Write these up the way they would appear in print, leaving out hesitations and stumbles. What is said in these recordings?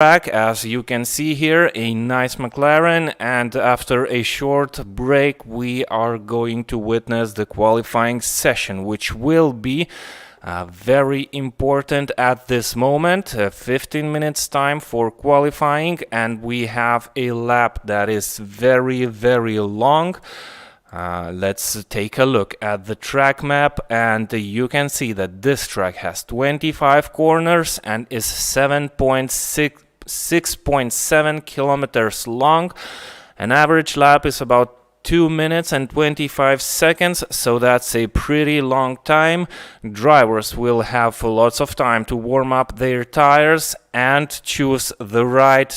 track. As you can see here, a nice McLaren, and after a short break we are going to witness the qualifying session, which will be very important at this moment. 15 minutes time for qualifying, and we have a lap that is very long. Let's take a look at the track map, and you can see that this track has 25 corners and is 6.7 kilometers long. An average lap is about 2 minutes and 25 seconds, so that's a pretty long time. Drivers will have lots of time to warm up their tires and choose the right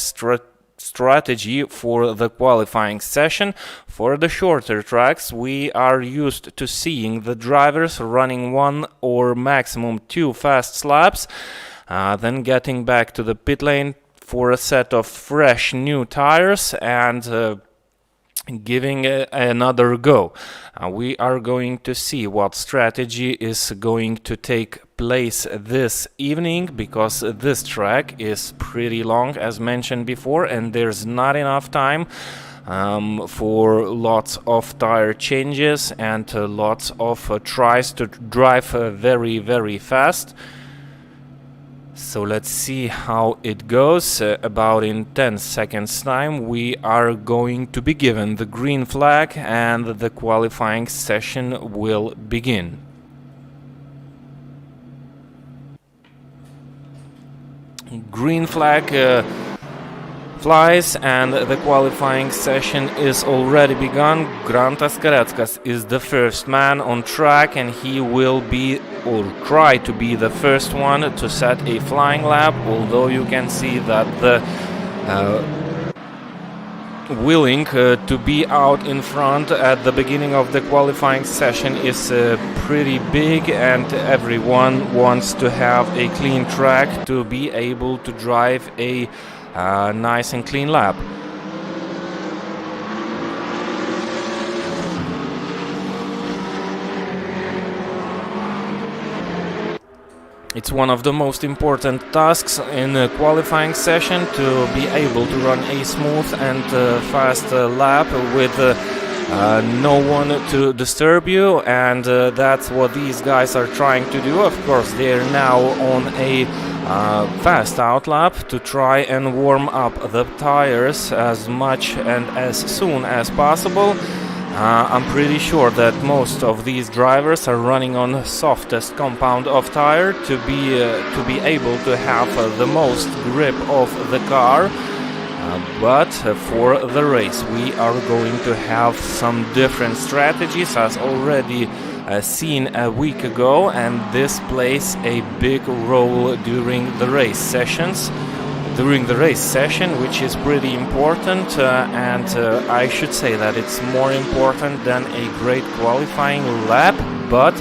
strategy for the qualifying session. For the shorter tracks, we are used to seeing the drivers running 1 or maximum 2 fast laps, then getting back to the pit lane for a set of fresh new tires and giving another go. We are going to see what strategy is going to take place this evening, because this track is pretty long, as mentioned before, and there's not enough time for lots of tire changes and lots of tries to drive very fast. So let's see how it goes. About in 10 seconds time we are going to be given the green flag and the qualifying session will begin. Green flag flies and the qualifying session is already begun. Grantas Kareckas is the first man on track, and he will be or try to be the first one to set a flying lap, although you can see that the willing to be out in front at the beginning of the qualifying session is pretty big, and everyone wants to have a clean track to be able to drive a nice and clean lap. It's one of the most important tasks in a qualifying session to be able to run a smooth and fast lap with no one to disturb you, and that's what these guys are trying to do. Of course, they're now on a fast out lap to try and warm up the tires as much and as soon as possible. I'm pretty sure that most of these drivers are running on softest compound of tire to be able to have the most grip of the car. But for the race we are going to have some different strategies, as already seen a week ago, and this plays a big role during the race sessions. During the race session, which is pretty important, and I should say that it's more important than a great qualifying lap. But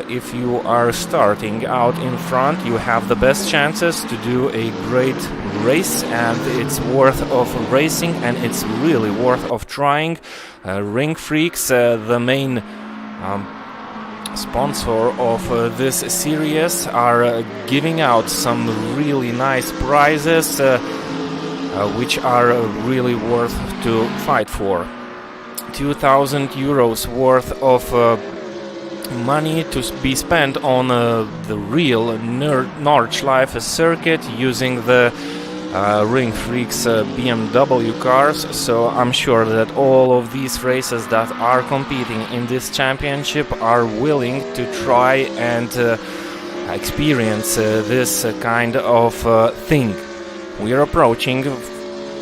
if you are starting out in front, you have the best chances to do a great race, and it's worth of racing, and it's really worth of trying. RingFreaks, the main sponsor of this series, are giving out some really nice prizes which are really worth to fight for. 2,000 euros worth of money to be spent on the real Nordschleife circuit using the RingFreaks BMW cars. So I'm sure that all of these races that are competing in this championship are willing to try and experience this kind of thing. We are approaching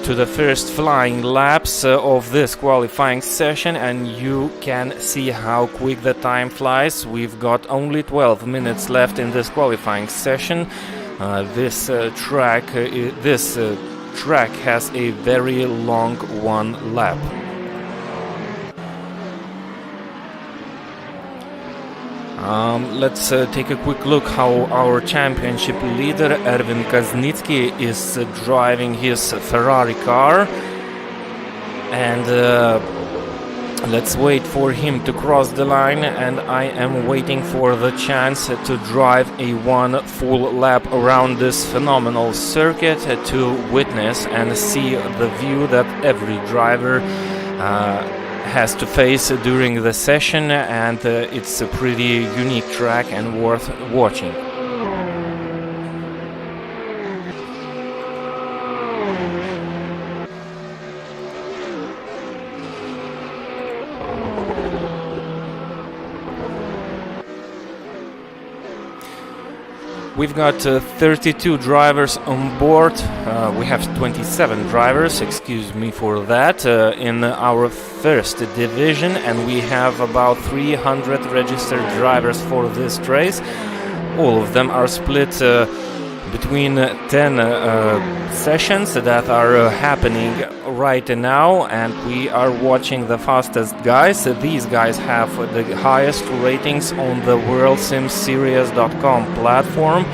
to the first flying laps of this qualifying session, and you can see how quick the time flies. We've got only 12 minutes left in this qualifying session. This track has a very long one lap. Let's take a quick look how our championship leader Erwin Kaznitsky is driving his Ferrari car, and Let's wait for him to cross the line, and I am waiting for the chance to drive a one full lap around this phenomenal circuit to witness and see the view that every driver has to face during the session, and it's a pretty unique track and worth watching. We've got 32 drivers on board. We have 27 drivers, excuse me for that, in our first division, and we have about 300 registered drivers for this race. All of them are split between 10 sessions that are happening right now, and we are watching the fastest guys. These guys have the highest ratings on the WorldSimSeries.com platform,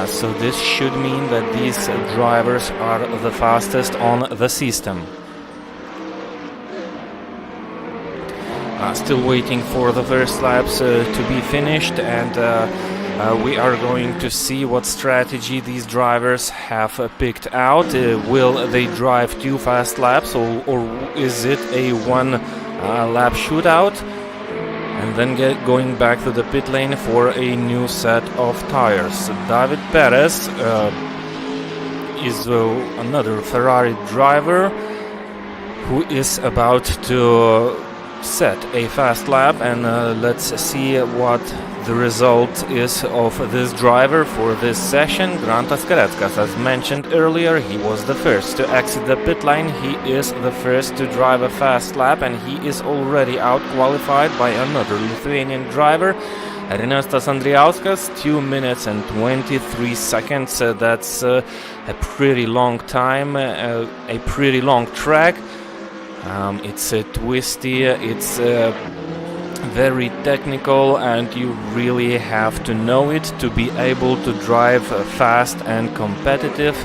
so this should mean that these drivers are the fastest on the system. Still waiting for the first laps to be finished, and we are going to see what strategy these drivers have picked out. Will they drive 2 fast laps, or is it a one lap shootout and then going back to the pit lane for a new set of tires? David Perez is another Ferrari driver who is about to set a fast lap, and let's see what the result is of this driver for this session. Grantas Kareckas, as mentioned earlier, he was the first to exit the pit lane. He is the first to drive a fast lap, and he is already out-qualified by another Lithuanian driver, Ernestas Andrijauskas, 2 minutes and 23 seconds. That's a pretty long time, a pretty long track. It's twisty, it's very technical, and you really have to know it to be able to drive fast and competitive.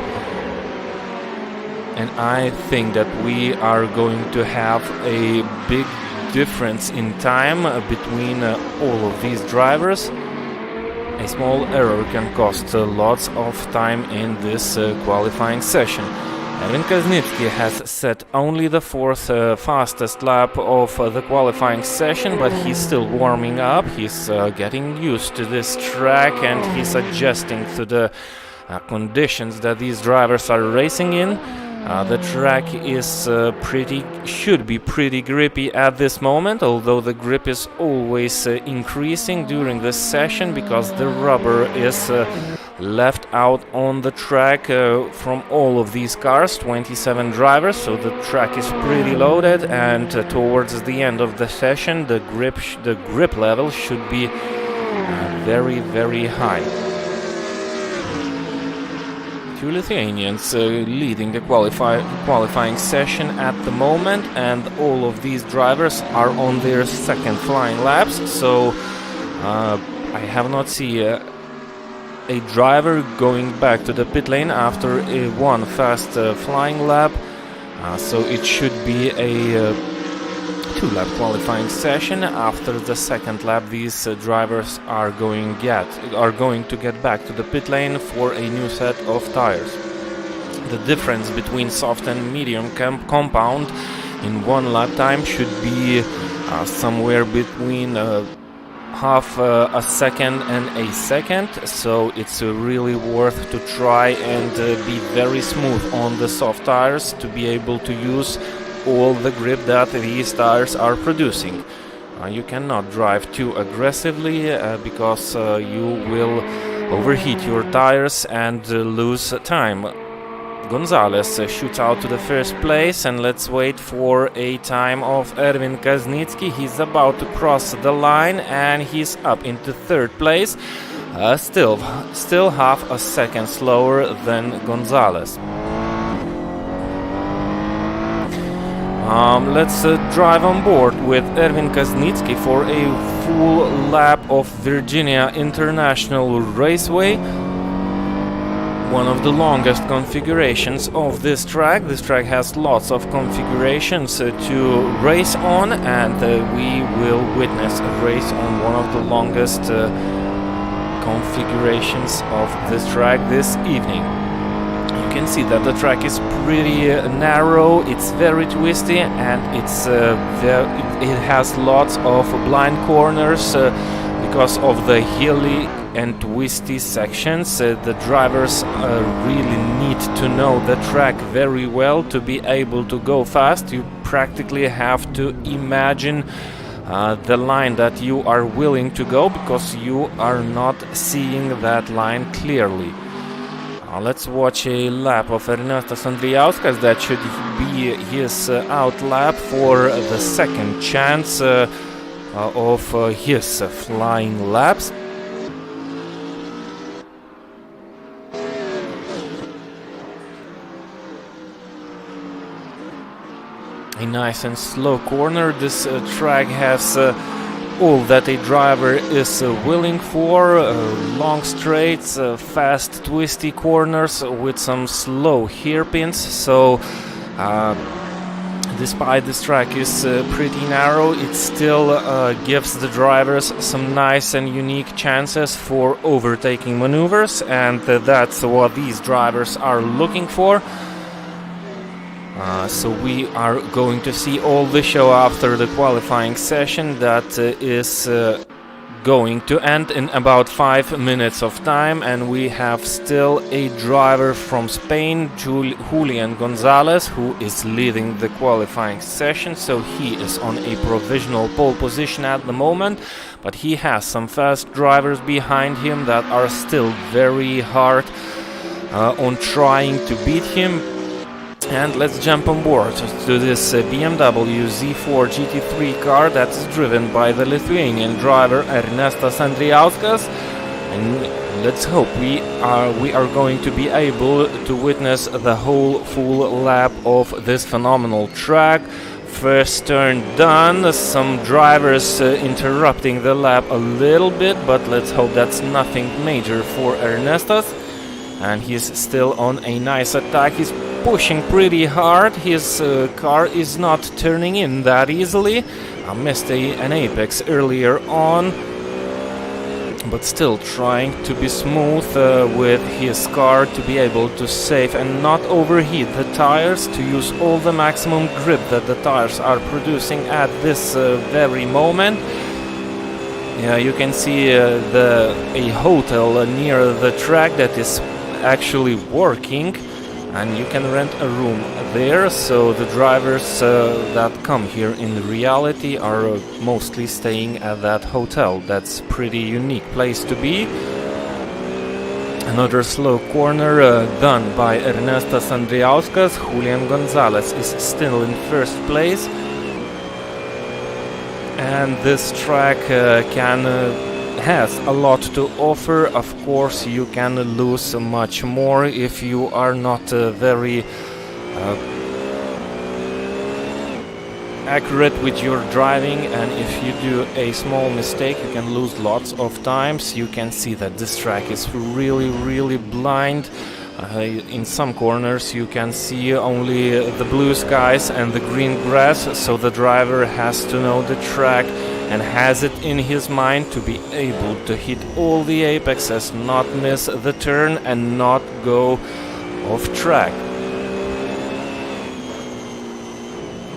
And I think that we are going to have a big difference in time between all of these drivers. A small error can cost lots of time in this qualifying session. Erwin Kaznitsky has set only the 4th fastest lap of the qualifying session, but he's still warming up. He's getting used to this track, and he's adjusting to the conditions that these drivers are racing in. The track is should be pretty grippy at this moment, although the grip is always increasing during this session because the rubber is left out on the track from all of these cars, 27 drivers, so the track is pretty loaded, and towards the end of the session the grip level should be very, very high. 2 Lithuanians leading the qualifying session at the moment, and all of these drivers are on their second flying laps, so I have not seen a driver going back to the pit lane after one fast flying lap, so it should be a 2-lap qualifying session. After the second lap, these drivers are going to get back to the pit lane for a new set of tires. The difference between soft and medium compound in 1 lap time should be somewhere between half a second and a second, so it's really worth to try and be very smooth on the soft tires to be able to use all the grip that these tires are producing. You cannot drive too aggressively because you will overheat your tires and lose time. Gonzalez shoots out to the first place, and let's wait for a time of Erwin Kaznitsky. He's about to cross the line, and he's up into 3rd place, still half a second slower than Gonzalez. Let's drive on board with Erwin Kaznitsky for a full lap of Virginia International Raceway. one of the longest configurations of this track. This track has lots of configurations to race on, and we will witness a race on one of the longest configurations of this track this evening. You can see that the track is pretty narrow, it's very twisty, and it has lots of blind corners because of the hilly and twisty sections. The drivers really need to know the track very well to be able to go fast. You practically have to imagine the line that you are willing to go, because you are not seeing that line clearly. Let's watch a lap of Ernestas Andrijauskas. That should be his out lap for the second chance of his flying laps. A nice and slow corner. This track has all that a driver is willing for. Long straights, fast twisty corners with some slow hairpins. So despite this track is pretty narrow, it still gives the drivers some nice and unique chances for overtaking maneuvers, and that's what these drivers are looking for. So we are going to see all the show after the qualifying session that is going to end in about 5 minutes of time, and we have still a driver from Spain, Julian Gonzalez, who is leading the qualifying session. So he is on a provisional pole position at the moment, but he has some fast drivers behind him that are still very hard on trying to beat him. And let's jump on board to this BMW Z4 GT3 car that is driven by the Lithuanian driver Ernestas Andrijauskas. And let's hope we are going to be able to witness the whole full lap of this phenomenal track. First turn done, some drivers interrupting the lap a little bit, but let's hope that's nothing major for Ernestas. And he's still on a nice attack. He's pushing pretty hard. His car is not turning in that easily. I missed an apex earlier on, but still trying to be smooth with his car to be able to save and not overheat the tires, to use all the maximum grip that the tires are producing at this very moment. Yeah, you can see a hotel near the track that is actually working, and you can rent a room there. So the drivers that come here in reality are mostly staying at that hotel. That's pretty unique place to be. Another slow corner done by Ernestas Andrijauskas. Julian Gonzalez is still in first place, and this track has a lot to offer. Of course, you can lose much more if you are not very accurate with your driving, and if you do a small mistake, you can lose lots of times. You can see that this track is really blind. In some corners you can see only the blue skies and the green grass, so the driver has to know the track and has it in his mind to be able to hit all the apexes, not miss the turn and not go off track.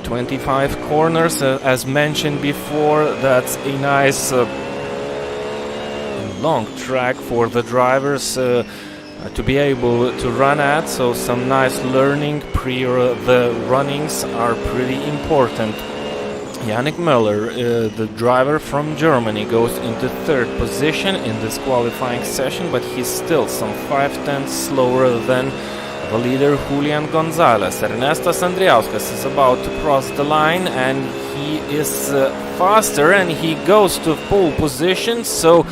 25 corners, as mentioned before. That's a nice long track for the drivers to be able to run at, so some nice learning pre the runnings are pretty important. Yannick Möller, the driver from Germany, goes into third position in this qualifying session, but he's still some 5/10 slower than the leader Julian Gonzalez. Ernestas Andrijauskas is about to cross the line, and he is faster, and he goes to pole position. So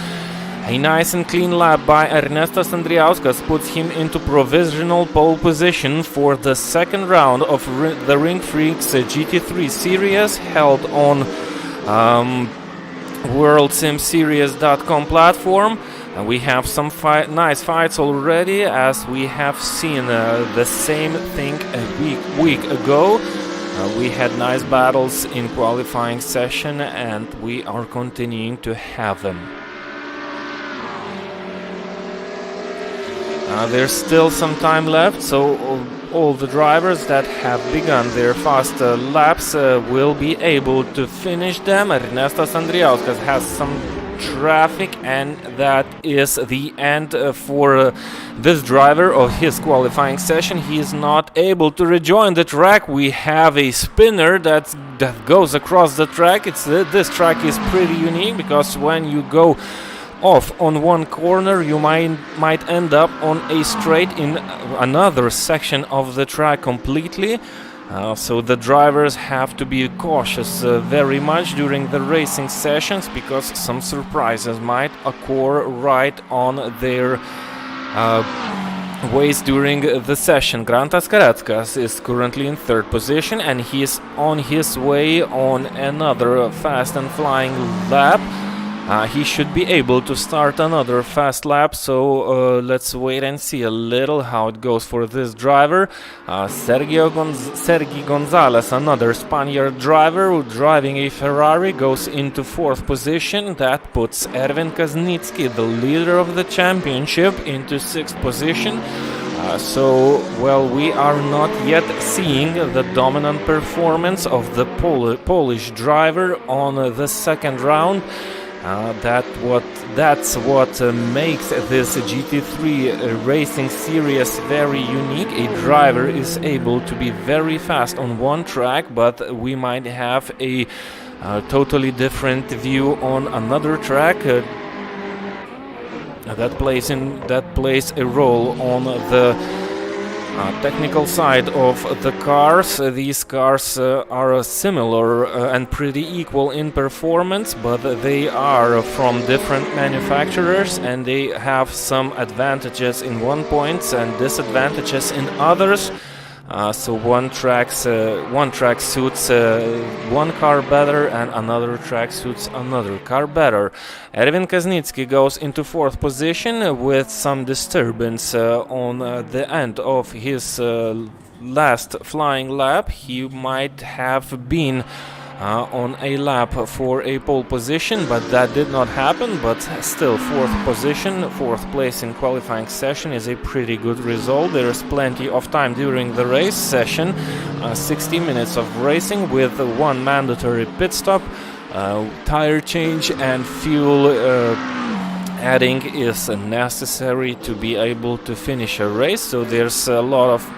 a nice and clean lap by Ernestas Andrijauskas puts him into provisional pole position for the second round of the RingFreaks GT3 series held on WorldSimSeries.com platform. And we have some nice fights already, as we have seen the same thing a week ago. We had nice battles in qualifying session, and we are continuing to have them. There's still some time left, so all the drivers that have begun their fast laps will be able to finish them. Ernestas Andrijauskas has some traffic, and that is the end for this driver of his qualifying session. He is not able to rejoin the track. We have a spinner that goes across the track. This track is pretty unique, because when you go off on one corner, you might end up on a straight in another section of the track completely. So the drivers have to be cautious very much during the racing sessions, because some surprises might occur right on their ways during the session. Grantas Kareckas is currently in third position, and he is on his way on another fast and flying lap. He should be able to start another fast lap, so let's wait and see a little how it goes for this driver. Sergi Gonzalez, another Spaniard driver driving a Ferrari, goes into fourth position. That puts Erwin Kaznitsky, the leader of the championship, into sixth position. Well, we are not yet seeing the dominant performance of the Polish driver on the second round. That's what makes this GT3 racing series very unique. A driver is able to be very fast on one track, but we might have a totally different view on another track. That plays a role on the technical side of the cars. These cars are similar and pretty equal in performance, but they are from different manufacturers, and they have some advantages in one point and disadvantages in others. So one track suits one car better, and another track suits another car better. Erwin Kaznitsky goes into fourth position with some disturbance on the end of his last flying lap. He might have been on a lap for a pole position, but that did not happen. But still, fourth place in qualifying session is a pretty good result. There is plenty of time during the race session, 60 minutes of racing with one mandatory pit stop. Tire change and fuel adding is necessary to be able to finish a race, so there's a lot of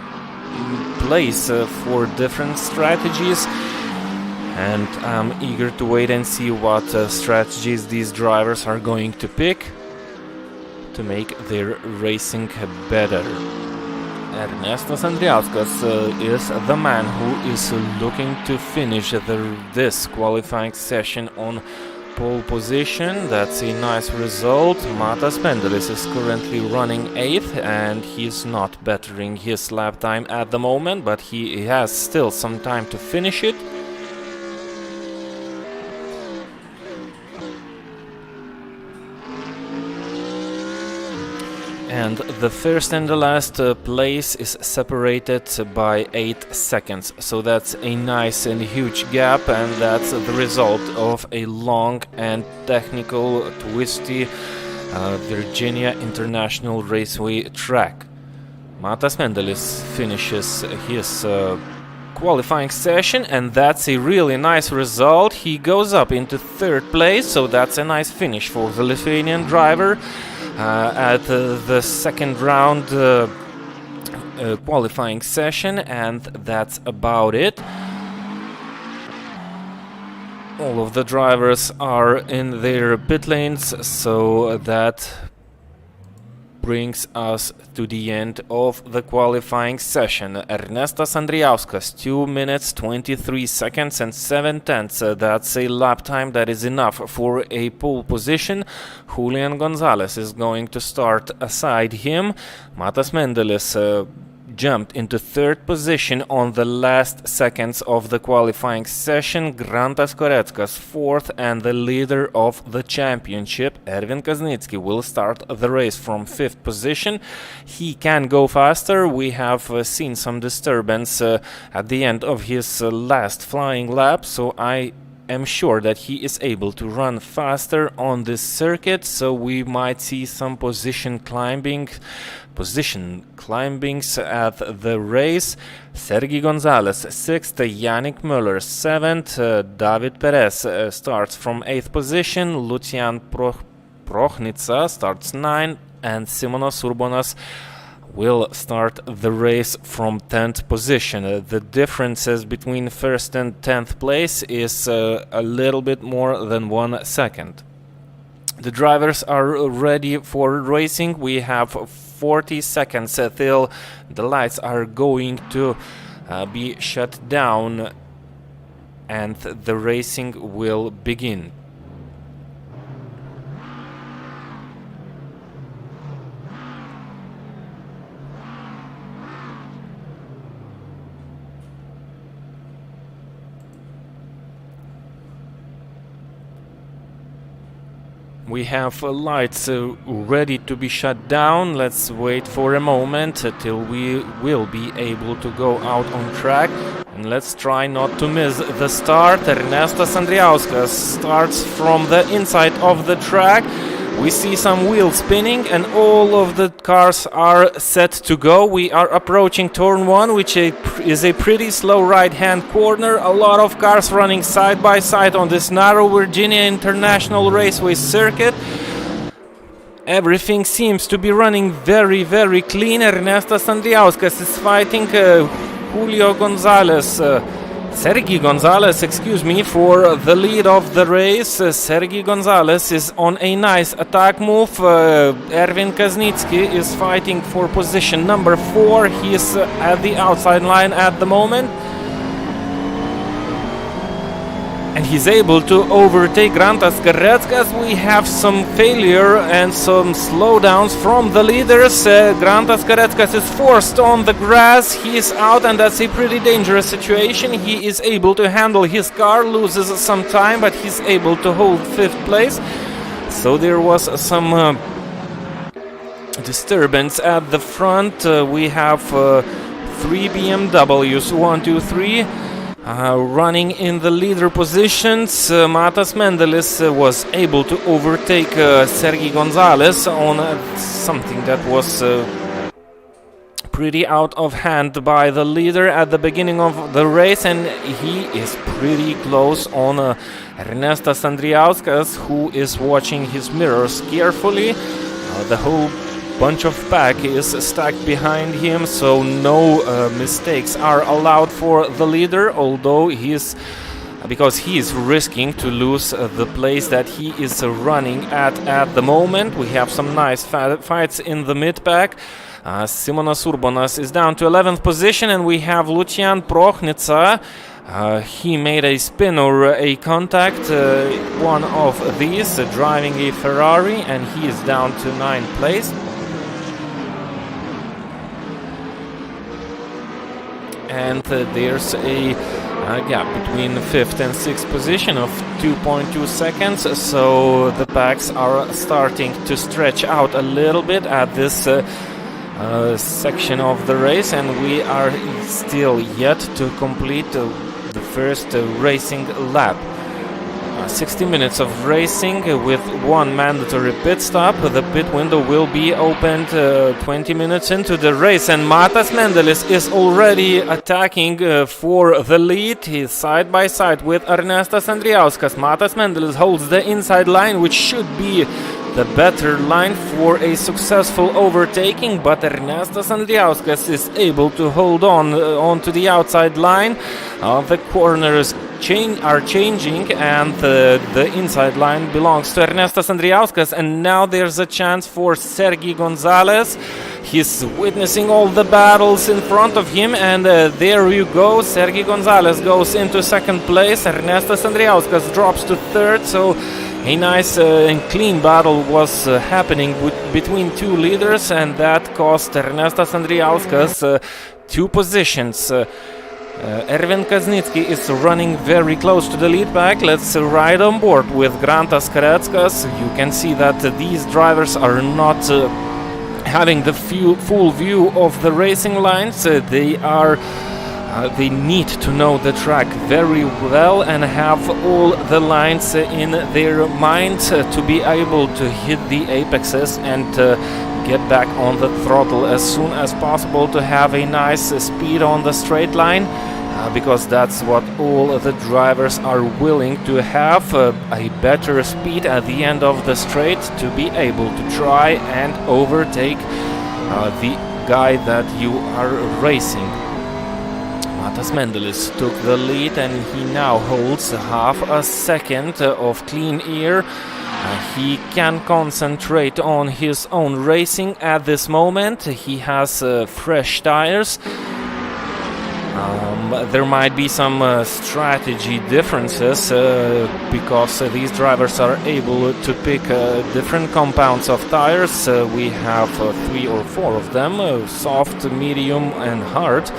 place for different strategies. And I'm eager to wait and see what strategies these drivers are going to pick to make their racing better. Ernestas Andrijauskas is the man who is looking to finish this qualifying session on pole position. That's a nice result. Matas Pendelis is currently running 8th, and he's not bettering his lap time at the moment, but he has still some time to finish it. And the first and the last place is separated by 8 seconds. So that's a nice and huge gap, and that's the result of a long and technical, twisty Virginia International Raceway track. Matas Pendelis finishes his qualifying session, and that's a really nice result. He goes up into third place, so that's a nice finish for the Lithuanian driver. At the second round qualifying session, and that's about it. All of the drivers are in their pit lanes, so that brings us to the end of the qualifying session. Ernestas Andrijauskas, 2 minutes 23 seconds and 7/10. That's a lap time that is enough for a pole position. Julian Gonzalez is going to start aside him. Matas Pendelis jumped into third position on the last seconds of the qualifying session. Grantas Koreckas fourth, and the leader of the championship, Ervin Kaznitsky, will start the race from fifth position. He can go faster. We have seen some disturbance at the end of his last flying lap, so I am sure that he is able to run faster on this circuit, so we might see some position climbings at the race. Sergi Gonzalez 6th, Yannick Müller 7th, David Perez starts from 8th position, Lucian Prochnitsa starts 9th, and Simonas Urbonas will start the race from 10th position. The differences between first and 10th place is a little bit more than 1 second. The drivers are ready for racing. We have 40 seconds till the lights are going to be shut down and the racing will begin. We have lights ready to be shut down. Let's wait for a moment till we will be able to go out on track. And let's try not to miss the start. Ernestas Andriauskas starts from the inside of the track. We see some wheels spinning and all of the cars are set to go. We are approaching turn 1, which is a pretty slow right-hand corner. A lot of cars running side by side on this narrow Virginia International Raceway circuit. Everything seems to be running very, very clean. Ernestas Andriauskas is fighting Sergi Gonzalez, for the lead of the race. Sergi Gonzalez is on a nice attack move. Ervin Kaznitsky is fighting for position number 4. He is at the outside line at the moment. And he's able to overtake Grantas Koreckas. We have some failure and some slowdowns from the leaders. Grantas Koreckas is forced on the grass. He is out, and that's a pretty dangerous situation. He is able to handle his car, loses some time, but he's able to hold 5th place. So there was some disturbance at the front. We have 3 BMWs, 1, 2, 3. Running in the leader positions. Matas Mendelis was able to overtake Sergi Gonzalez on something that was pretty out of hand by the leader at the beginning of the race, and he is pretty close on Ernestas Andriauskas, who is watching his mirrors carefully. The whole bunch of pack is stacked behind him, so no mistakes are allowed for the leader, although because he is risking to lose the place that he is running at the moment. We have some nice fights in the mid-pack. Simonas Urbonas is down to 11th position, and we have Lucian Prochnitsa. He made a spin or a contact, one of these, driving a Ferrari, and he is down to 9th place. And there's a gap between 5th and 6th position of 2.2 seconds, so the packs are starting to stretch out a little bit at this section of the race, and we are still yet to complete the first racing lap. 60 minutes of racing with 1 mandatory pit stop. The pit window will be opened 20 minutes into the race, and Matas Mendelis is already attacking for the lead. He's side by side with Ernestas Andriauskas. Matas Mendelis holds the inside line, which should be the better line for a successful overtaking, but Ernestas Andriauskas is able to hold on to the outside line. The corners are changing, and the inside line belongs to Ernestas Andriauskas, and now there's a chance for Sergi Gonzalez. He's witnessing all the battles in front of him, and there you go. Sergi Gonzalez goes into 2nd place. Ernestas Andriauskas drops to 3rd, so A nice and clean battle was happening between two leaders, and that cost Ernestas Andrijauskas 2 positions. Ervin Kaznitsky is running very close to the lead pack. Let's ride on board with Grantas Kareckas. You can see that these drivers are not having the full view of the racing lines. They need to know the track very well and have all the lines in their mind to be able to hit the apexes and get back on the throttle as soon as possible to have a nice speed on the straight line, because that's what all the drivers are willing to have, a better speed at the end of the straight to be able to try and overtake the guy that you are racing. Matas Mendelis took the lead and he now holds half a second of clean air. He can concentrate on his own racing at this moment. He has fresh tires. There might be some strategy differences because these drivers are able to pick different compounds of tires. We have 3 or 4 of them, soft, medium and hard.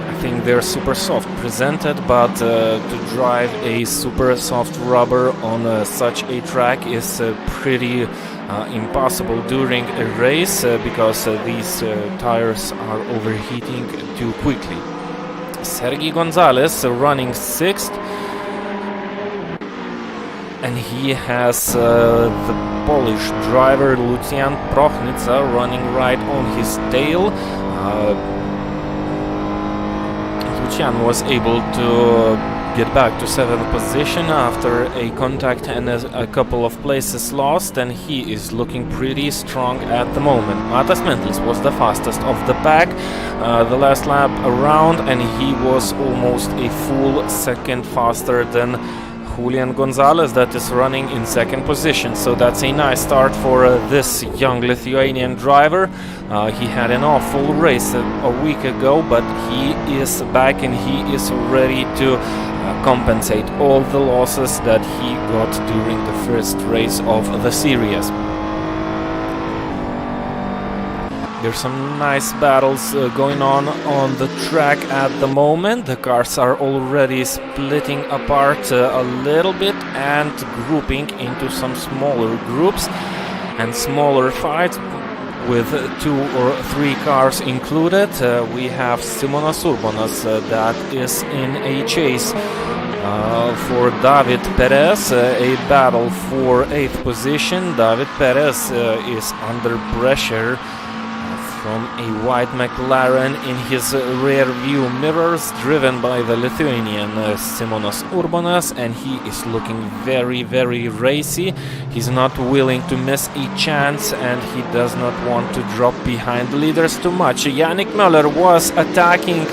I think they're super soft presented, but to drive a super soft rubber on such a track is pretty impossible during a race because these tires are overheating too quickly. Sergei Gonzalez running 6th, and he has the Polish driver Lucian Prochnitsa running right on his tail. Lucian was able to get back to 7th position after a contact and a couple of places lost, and he is looking pretty strong at the moment. Matas Mendelis was the fastest of the pack the last lap around, and he was almost a full second faster than Julian Gonzalez, that is running in 2nd position. So that's a nice start for this young Lithuanian driver. He had an awful race a week ago, but he is back and he is ready to compensate all the losses that he got during the first race of the series. There's some nice battles going on the track at the moment. The cars are already splitting apart a little bit and grouping into some smaller groups and smaller fights with 2 or 3 cars included. We have Simonas Urbonas that is in a chase for David Perez, a battle for 8th position. David Perez is under pressure from a white McLaren in his rear view mirrors, driven by the Lithuanian Simonas Urbonas, and he is looking very, very racy. He's not willing to miss a chance, and he does not want to drop behind the leaders too much. Yannick Möller was attacking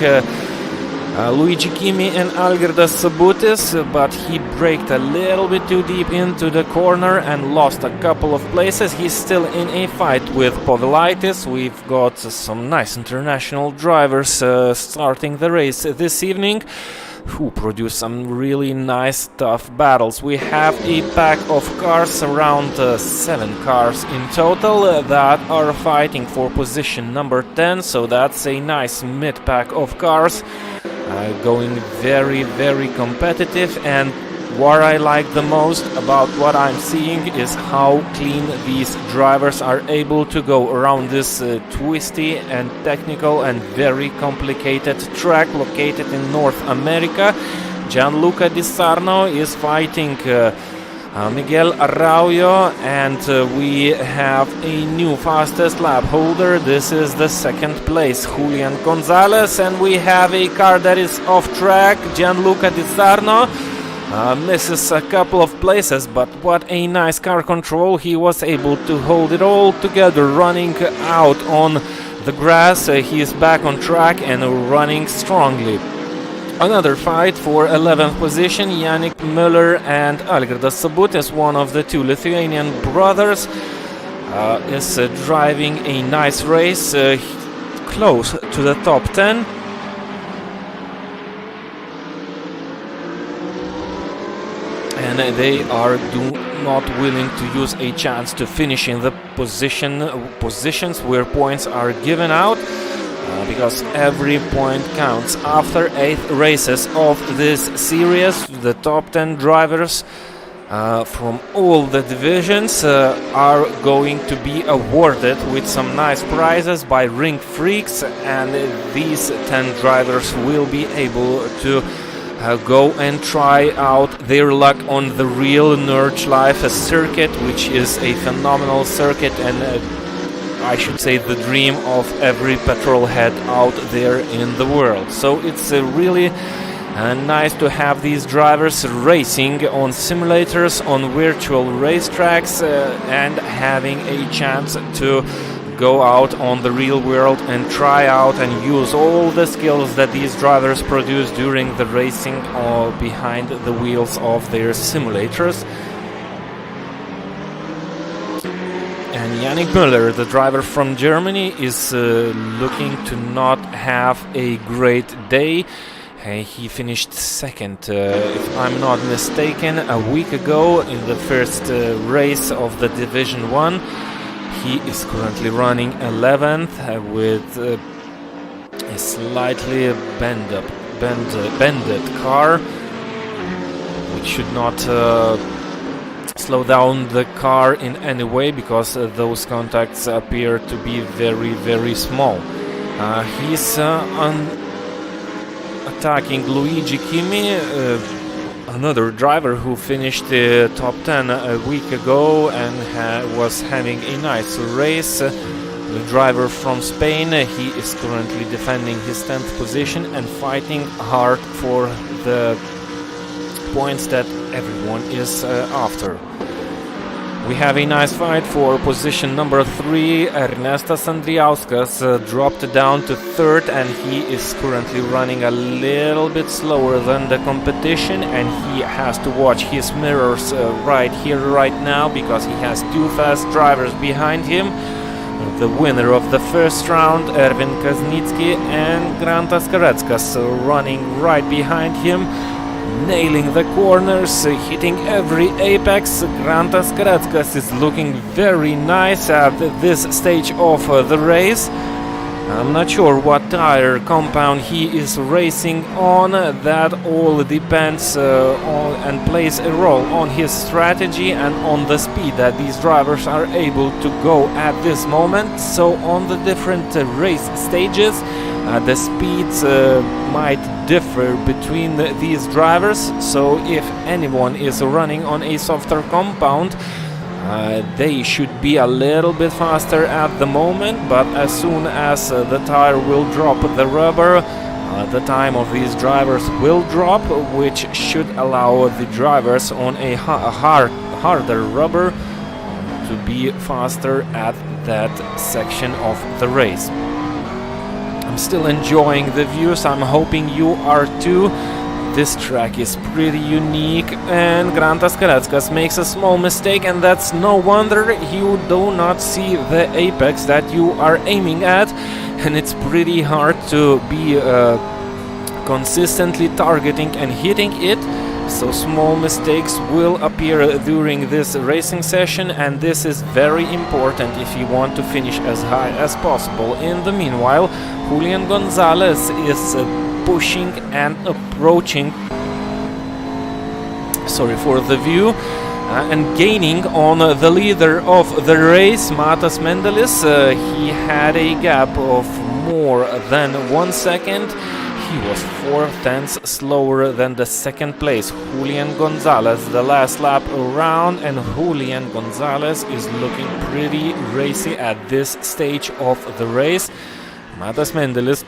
Luigi Kimi and Algirdas Sabutis, but he braked a little bit too deep into the corner and lost a couple of places. He's still in a fight with Povilaitis. We've got some nice international drivers starting the race this evening, who produce some really nice, tough battles. We have a pack of cars, around 7 cars in total, that are fighting for position number 10, so that's a nice mid-pack of cars. Going very, very competitive, and what I like the most about what I'm seeing is how clean these drivers are able to go around this twisty and technical and very complicated track located in North America. Gianluca Di Sarno is fighting Miguel Araujo, and we have a new fastest lap holder. This is the 2nd place, Julian Gonzalez, and we have a car that is off track. Gianluca Di Sarno misses a couple of places, but what a nice car control. He was able to hold it all together, running out on the grass. He is back on track and running strongly. Another fight for 11th position, Yannick Möller and Algirdas Sabutis, one of the 2 Lithuanian brothers, is driving a nice race close to the top 10. and they are not willing to use a chance to finish in the positions where points are given out, because every point counts. After 8 races of this series, the top 10 drivers from all the divisions are going to be awarded with some nice prizes by RingFreaks, and these 10 drivers will be able to go and try out their luck on the real Nordschleife circuit, which is a phenomenal circuit and I should say the dream of every petrol head out there in the world. So it's really nice to have these drivers racing on simulators, on virtual racetracks, and having a chance to go out on the real world and try out and use all the skills that these drivers produce during the racing or behind the wheels of their simulators. And Yannick Müller, the driver from Germany, is looking to not have a great day. He finished second, if I'm not mistaken, a week ago in the first race of the Division 1. He is currently running 11th with a slightly bended car, which should not slow down the car in any way, because those contacts appear to be very, very small. He's attacking Luigi Kimi, another driver who finished the top 10 a week ago and was having a nice race. The driver from Spain, he is currently defending his 10th position and fighting hard for the points that everyone is after. We have a nice fight for position number 3. Ernestas Andriauskas dropped down to 3rd, and he is currently running a little bit slower than the competition, and he has to watch his mirrors right here, right now, because he has 2 fast drivers behind him. The winner of the first round, Erwin Kaznicki, and Grantas Karetskas running right behind him, nailing the corners, hitting every apex. Grantas Karetskas is looking very nice at this stage of the race. I'm not sure what tire compound he is racing on. That all depends on and plays a role on his strategy and on the speed that these drivers are able to go at this moment. So on the different race stages, the speeds might differ between these drivers. So if anyone is running on a softer compound, they should be a little bit faster at the moment, but as soon as the tire will drop the rubber, the time of these drivers will drop, which should allow the drivers on a harder rubber to be faster at that section of the race. I'm still enjoying the views. I'm hoping you are too. This track is pretty unique, and Grantas Karetskas makes a small mistake, and that's no wonder. You do not see the apex that you are aiming at, and it's pretty hard to be consistently targeting and hitting it. So small mistakes will appear during this racing session, and this is very important if you want to finish as high as possible. In the meanwhile, Julian Gonzalez is pushing and approaching, sorry for the view, and gaining on the leader of the race, Matas Mendelis. He had a gap of more than 1 second. He was 4/10 slower than the second place, Julian Gonzalez, the last lap around, and Julian Gonzalez is looking pretty racy at this stage of the race. Matas Mendelis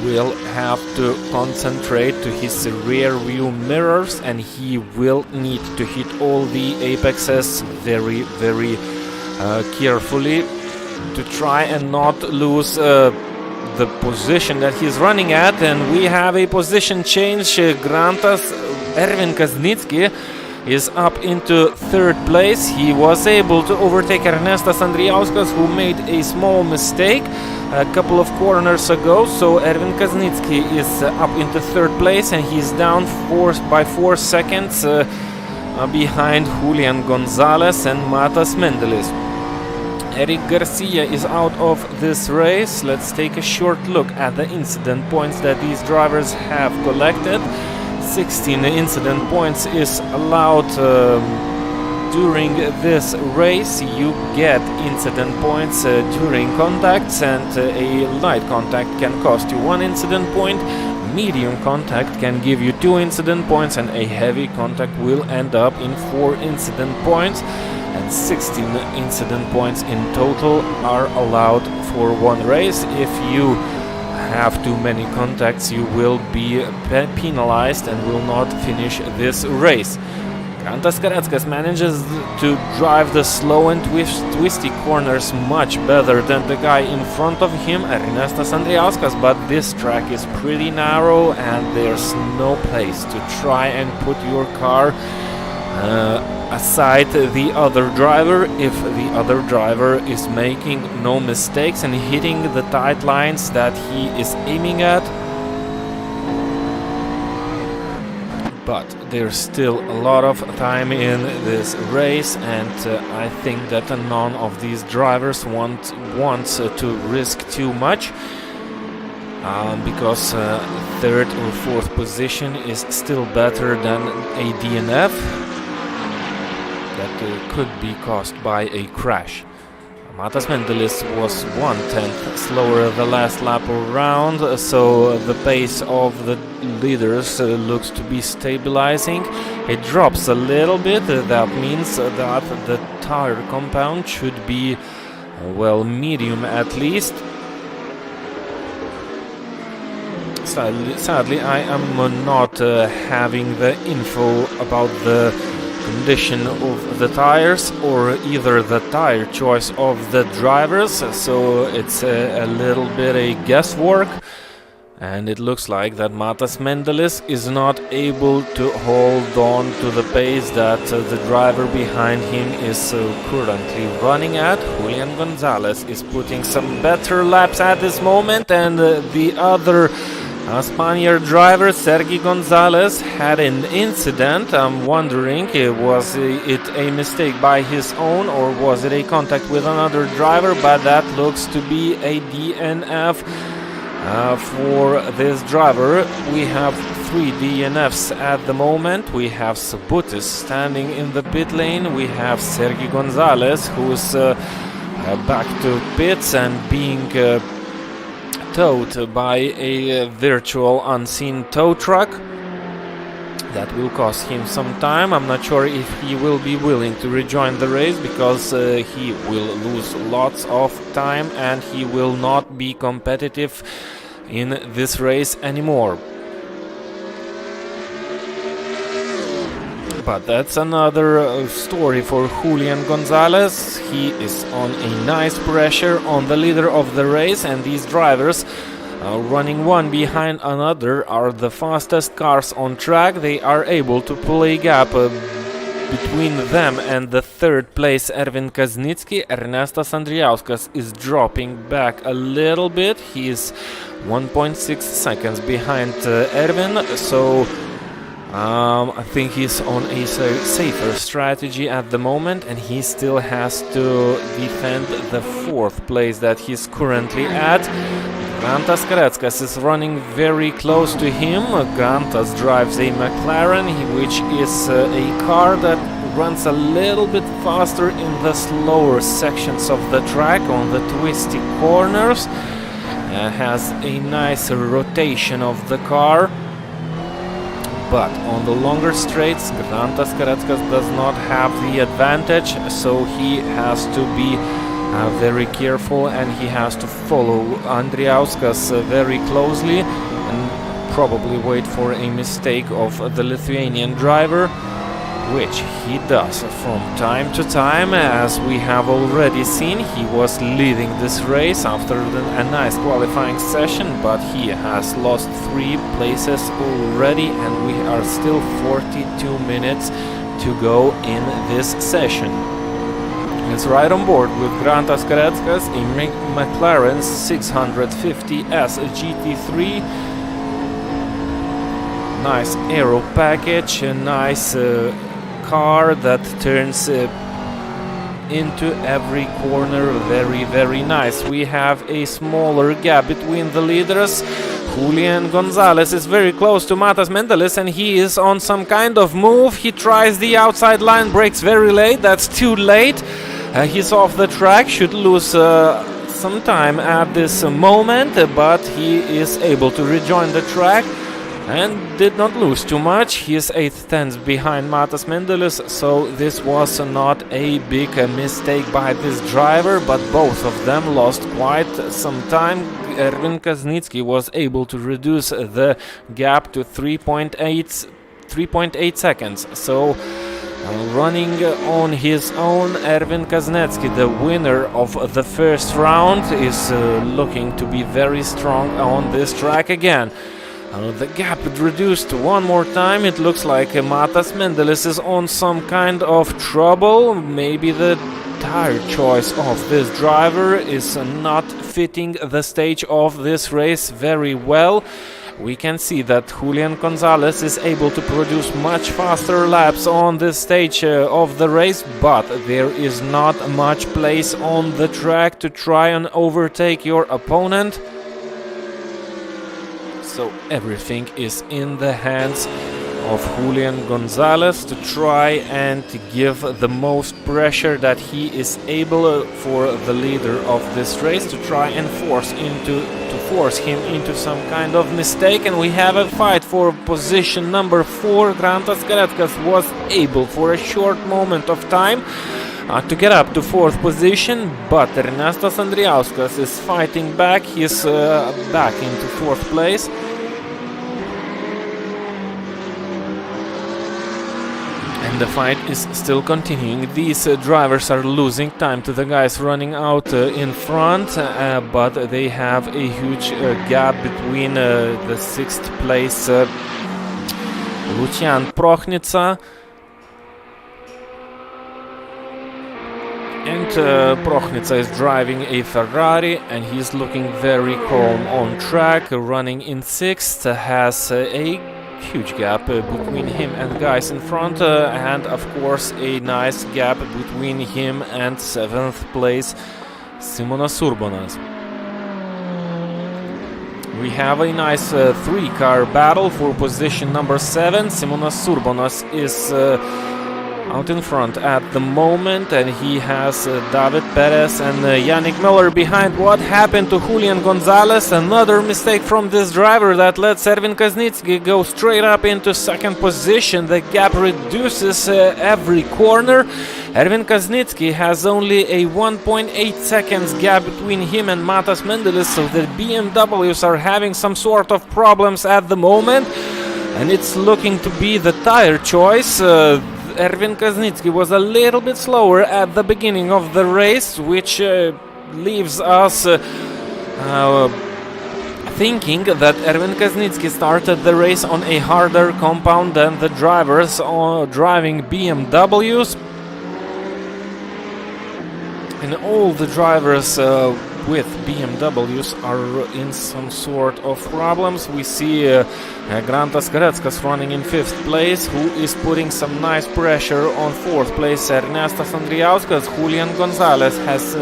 will have to concentrate to his rear view mirrors, and he will need to hit all the apexes very, very carefully to try and not lose the position that he's running at. And we have a position change. Erwin Kaznicki is up into 3rd place. He was able to overtake Ernestas Andriauskas, who made a small mistake a couple of corners ago. So Erwin Kaznicki is up into 3rd place, and he's down by 4 seconds. behind Julian Gonzalez and Matas Mendelis. Eric Garcia is out of this race. Let's take a short look at the incident points that these drivers have collected. 16 incident points is allowed during this race. You get incident points during contacts, and a light contact can cost you 1 incident point. Medium contact can give you 2 incident points, and a heavy contact will end up in 4 incident points. And 16 incident points in total are allowed for one race. If you have too many contacts, you will be penalized and will not finish this race. Grantas Kareckas manages to drive the slow and twisty corners much better than the guy in front of him, Ernestas Andrijauskas, but this track is pretty narrow and there's no place to try and put your car aside the other driver if the other driver is making no mistakes and hitting the tight lines that he is aiming at. But there's still a lot of time in this race, and I think that none of these drivers wants to risk too much, because third or fourth position is still better than a DNF that could be caused by a crash. Matas Mendelis was 1/10 slower the last lap around, so the pace of the leaders looks to be stabilizing. It drops a little bit, that means that the tire compound should be, well, medium at least. Sadly, I am not having the info about the condition of the tires or either the tire choice of the drivers, so it's a little bit a guesswork, and it looks like that Matas Mendelis is not able to hold on to the pace that the driver behind him is currently running at. Julian Gonzalez is putting some better laps at this moment, and the other Spaniard driver Sergi Gonzalez had an incident. I'm wondering, was it a mistake by his own or was it a contact with another driver, but that looks to be a DNF for this driver. We have 3 DNFs at the moment. We have Sabutis standing in the pit lane. We have Sergi Gonzalez, who's back to pits and being towed by a virtual unseen tow truck. That will cost him some time. I'm not sure if he will be willing to rejoin the race, because he will lose lots of time and he will not be competitive in this race anymore. But that's another story for Julian Gonzalez. He is on a nice pressure on the leader of the race, and these drivers running one behind another are the fastest cars on track. They are able to pull a gap between them and the third place Erwin Kaznitsky. Ernestas Andrijauskas is dropping back a little bit. He is 1.6 seconds behind Erwin, so I think he's on a safer strategy at the moment, and he still has to defend the 4th place that he's currently at. Grantas Kareckas is running very close to him. Grantas drives a McLaren, which is a car that runs a little bit faster in the slower sections of the track on the twisty corners. Has a nice rotation of the car. But on the longer straights, Grantas Kareckas does not have the advantage, so he has to be very careful, and he has to follow Andrijauskas very closely and probably wait for a mistake of the Lithuanian driver, which he does from time to time. As we have already seen, he was leading this race after a nice qualifying session, but he has lost 3 places already, and we are still 42 minutes to go in this session. Let's ride on board with Grantas Kareckas, a McLaren 650S GT3. Nice aero package, a nice car that turns into every corner very, very nice. We have a smaller gap between the leaders. Julian Gonzalez is very close to Matas Mendelis, and he is on some kind of move. He tries the outside line, brakes very late. That's too late. He's off the track, should lose some time at this moment, but he is able to rejoin the track and did not lose too much. He is 8 tenths behind Matas Mendelis, so this was not a big mistake by this driver, but both of them lost quite some time. Erwin Kaznitsky was able to reduce the gap to 3.8 seconds. So running on his own, Erwin Kaznetsky, the winner of the first round, is looking to be very strong on this track again. The gap reduced one more time. It looks like Matas Mendelis is on some kind of trouble. Maybe the tire choice of this driver is not fitting the stage of this race very well. We can see that Julian Gonzalez is able to produce much faster laps on this stage of the race, but there is not much place on the track to try and overtake your opponent. So everything is in the hands of Julian Gonzalez to try and to give the most pressure that he is able for the leader of this race, to try and force him into some kind of mistake. And we have a fight for position number 4. Grantas Kareckas was able for a short moment of time to get up to 4th position, but Ernestas Andrijauskas is fighting back. He's back into 4th place. And the fight is still continuing. These drivers are losing time to the guys running out in front, but they have a huge gap between the 6th place Lucian Prochnitsa and Prochnitsa is driving a Ferrari, and he's looking very calm on track. Running in 6th, has a huge gap between him and guys in front, and of course a nice gap between him and 7th place Simonas Urbonas. We have a nice 3-car battle for position number 7. Simonas Urbonas is out in front at the moment, and he has David Perez and Yannick Miller behind. What happened to Julian Gonzalez? Another mistake from this driver that lets Erwin Kaznitsky go straight up into 2nd position. The gap reduces every corner. Erwin Kaznitsky has only a 1.8 seconds gap between him and Matas Mendelis, so the BMWs are having some sort of problems at the moment, and it's looking to be the tire choice. Erwin Kaznitsky was a little bit slower at the beginning of the race, which leaves us thinking that Erwin Kaznitsky started the race on a harder compound than the drivers driving BMWs. And all the drivers with BMWs are in some sort of problems. We see Grantas Kareckas running in 5th place, who is putting some nice pressure on 4th place Ernestas Andrijauskas. Julian Gonzalez has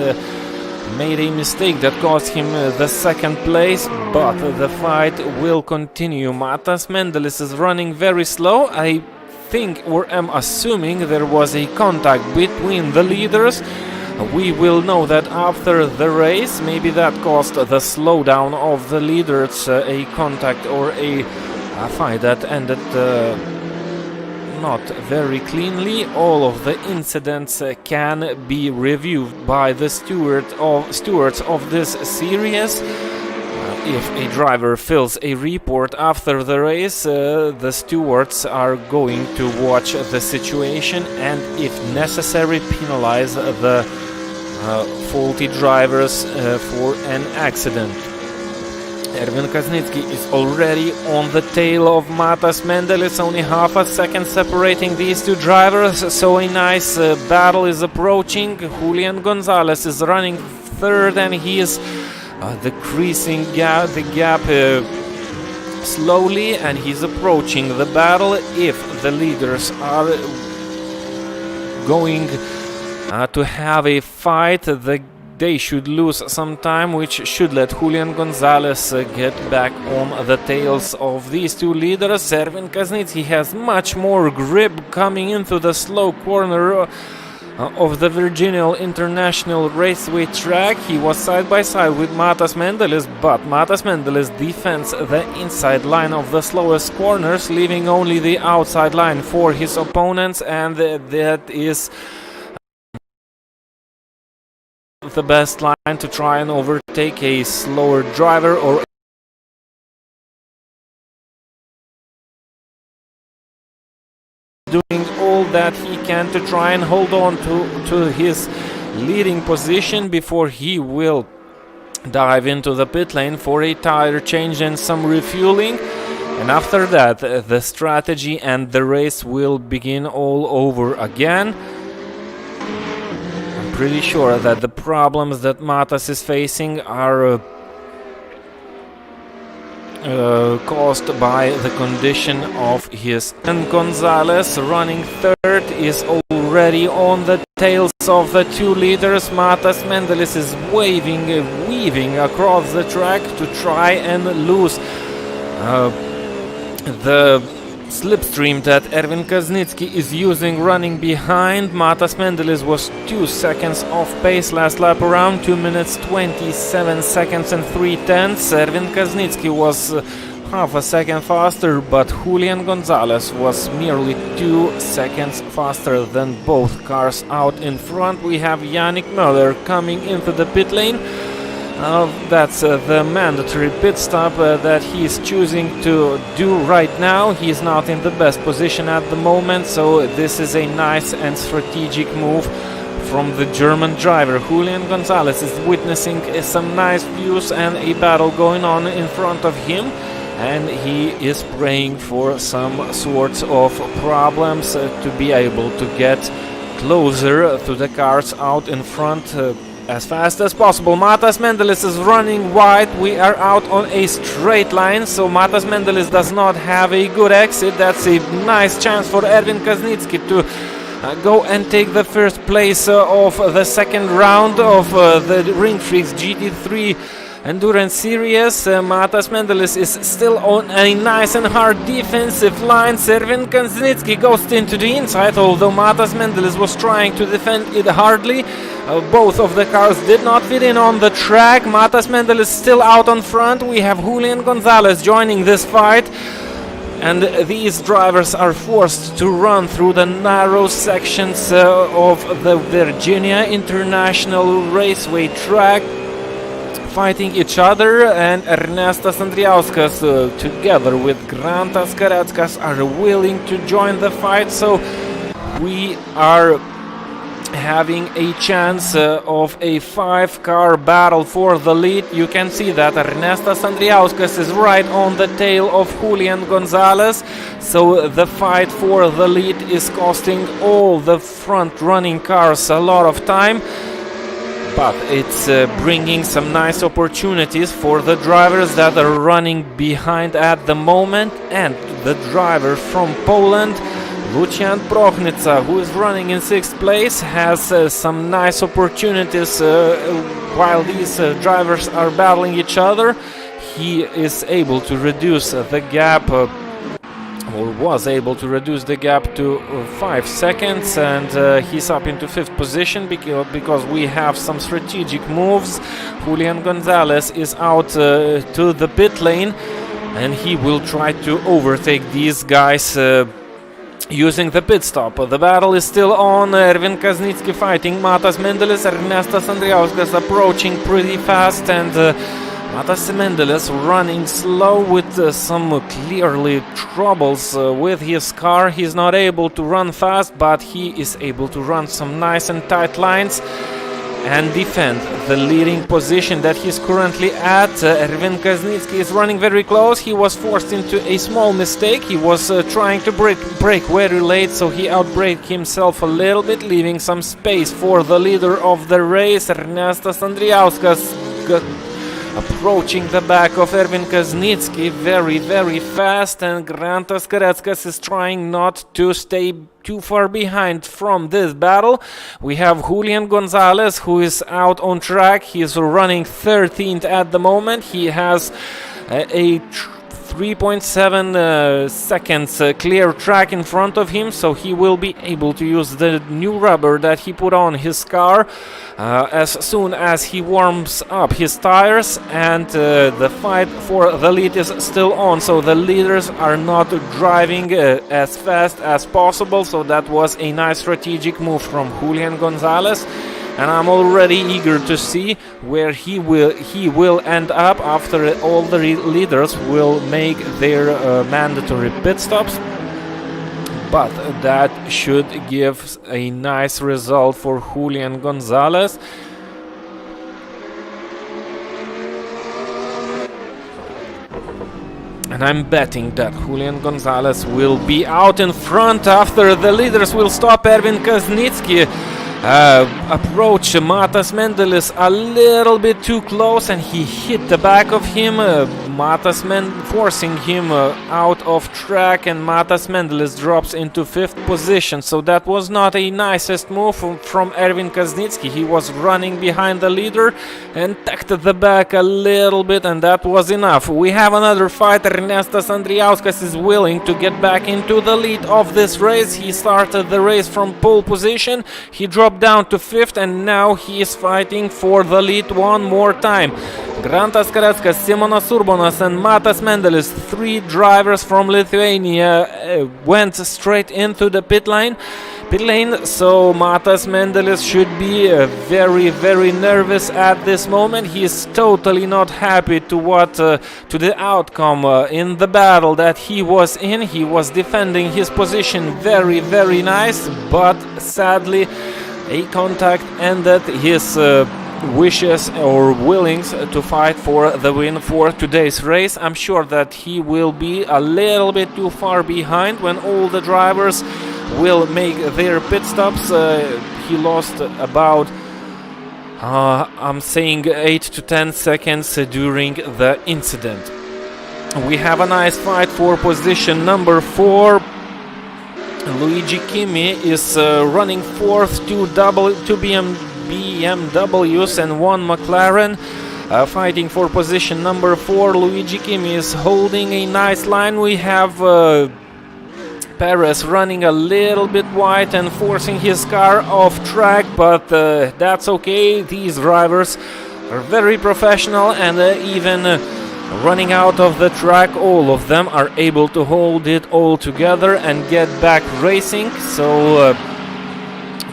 made a mistake that cost him the 2nd place, but the fight will continue. Matas Mendelis is running very slow. I think, or am assuming, there was a contact between the leaders. We will know that after the race. Maybe that caused the slowdown of the leaders, a contact or a fight that ended not very cleanly. All of the incidents can be reviewed by the stewards of this series. If a driver fills a report after the race, the stewards are going to watch the situation and, if necessary, penalize the faulty drivers for an accident. Erwin Kaznitsky is already on the tail of Matas Mendelis, only half a second separating these two drivers, so a nice battle is approaching. Julian Gonzalez is running 3rd, and he is decreasing the gap slowly, and he's approaching the battle. If the leaders are going to have a fight. They should lose some time, which should let Julian Gonzalez get back on the tails of these two leaders. Erwin Kaznitsky has much more grip coming into the slow corner of the Virginia International Raceway track. He was side by side with Matas Mendelis, but Matas Mendelis defends the inside line of the slowest corners, leaving only the outside line for his opponents, and that is the best line to try and overtake a slower driver or doing all that he can to try and hold on to his leading position before he will dive into the pit lane for a tire change and some refueling. And after that, the strategy and the race will begin all over again. Pretty sure that the problems that Matas is facing are caused by the condition of his. And Gonzalez, running third, is already on the tails of the two leaders. Matas Mendelis is weaving across the track to try and lose the slipstream that Erwin Kaznitsky is using running behind. Matas Mendelis was 2 seconds off pace last lap around, 2 minutes 27 seconds and 3/10. Erwin Kaznitsky was half a second faster, but Julian Gonzalez was merely 2 seconds faster than both cars out in front. We have Yannick Möller coming into the pit lane. That's the mandatory pit stop that he's choosing to do right now. He's not in the best position at the moment, so this is a nice and strategic move from the German driver. Julian Gonzalez is witnessing some nice views and a battle going on in front of him, and he is praying for some sorts of problems to be able to get closer to the cars out in front as fast as possible. Matas Mendelis is running wide. We are out on a straight line, so Matas Mendelis does not have a good exit. That's a nice chance for Erwin Kaznitsky to go and take the first place of the second round of the RingFreaks GT3 Endurance Series. Matas Mendelis is still on a nice and hard defensive line. Erwin Kaznitsky goes into the inside, although Matas Mendelis was trying to defend it hardly. Both of the cars did not fit in on the track. Matas Mendelis still out on front. We have Julian Gonzalez joining this fight, and these drivers are forced to run through the narrow sections of the Virginia International Raceway track, fighting each other, and Ernestas Andriauskas together with Grantas Karetskas are willing to join the fight, so we are having a chance of a 5-car battle for the lead. You can see that Ernestas Andriauskas is right on the tail of Julian Gonzalez, so the fight for the lead is costing all the front running cars a lot of time, but it's bringing some nice opportunities for the drivers that are running behind at the moment. And the driver from Poland, Lucian Prochnica, who is running in 6th place, has some nice opportunities while these drivers are battling each other. He is able to reduce the gap, or was able to reduce the gap to 5 seconds, and he's up into 5th position because we have some strategic moves. Julian Gonzalez is out to the pit lane, and he will try to overtake these guys using the pit stop. The battle is still on. Erwin Kaznitsky fighting Matas Mendelis. Ernestas Andriauskas approaching pretty fast, and Matas Mendelis running slow with some clearly troubles with his car. He's not able to run fast, but he is able to run some nice and tight lines and defend the leading position that he's currently at. Erwin Kaznitsky is running very close. He was forced into a small mistake. He was trying to brake very late, so he outbraked himself a little bit, leaving some space for the leader of the race, Ernestas Andriauskas, approaching the back of Erwin Kaznitsky very, very fast, and Grantas Kareckas is trying not to stay too far behind from this battle. We have Julian Gonzalez, who is out on track. He's running 13th at the moment. He has a 3.7 seconds clear track in front of him, so he will be able to use the new rubber that he put on his car as soon as he warms up his tires, and the fight for the lead is still on, so the leaders are not driving as fast as possible, so that was a nice strategic move from Julian Gonzalez. And I'm already eager to see where he will end up after all the leaders will make their mandatory pit stops. But that should give a nice result for Julian Gonzalez. And I'm betting that Julian Gonzalez will be out in front after the leaders will stop. Erwin Kaznitsky approach Matas Mendelis a little bit too close, and he hit the back of him, forcing him out of track, and Matas Mendelis drops into 5th position. So that was not a nicest move from Erwin Kaznitsky. He was running behind the leader and tucked the back a little bit, and that was enough. We have another fighter. Ernestas Andrijauskas is willing to get back into the lead of this race. He started the race from pole position. He dropped down to 5th, and now he is fighting for the lead one more time. Grantas Kareckas, Simonas Urbonas, and Matas Mendelis, 3 drivers from Lithuania, went straight into the pit lane. So Matas Mendelis should be very, very nervous at this moment. He is totally not happy to the outcome in the battle that he was in. He was defending his position very, very nice, but sadly a contact ended his wishes or willings to fight for the win for today's race. I'm sure that he will be a little bit too far behind when all the drivers will make their pit stops. He lost about I'm saying 8 to 10 seconds during the incident. We have a nice fight for position number 4. Luigi Kimi is running 4th, 2 BMWs and 1 McLaren, fighting for position number 4. Luigi Kimi is holding a nice line. We have Perez running a little bit wide and forcing his car off track, but that's okay. These drivers are very professional, and even running out of the track, all of them are able to hold it all together and get back racing. So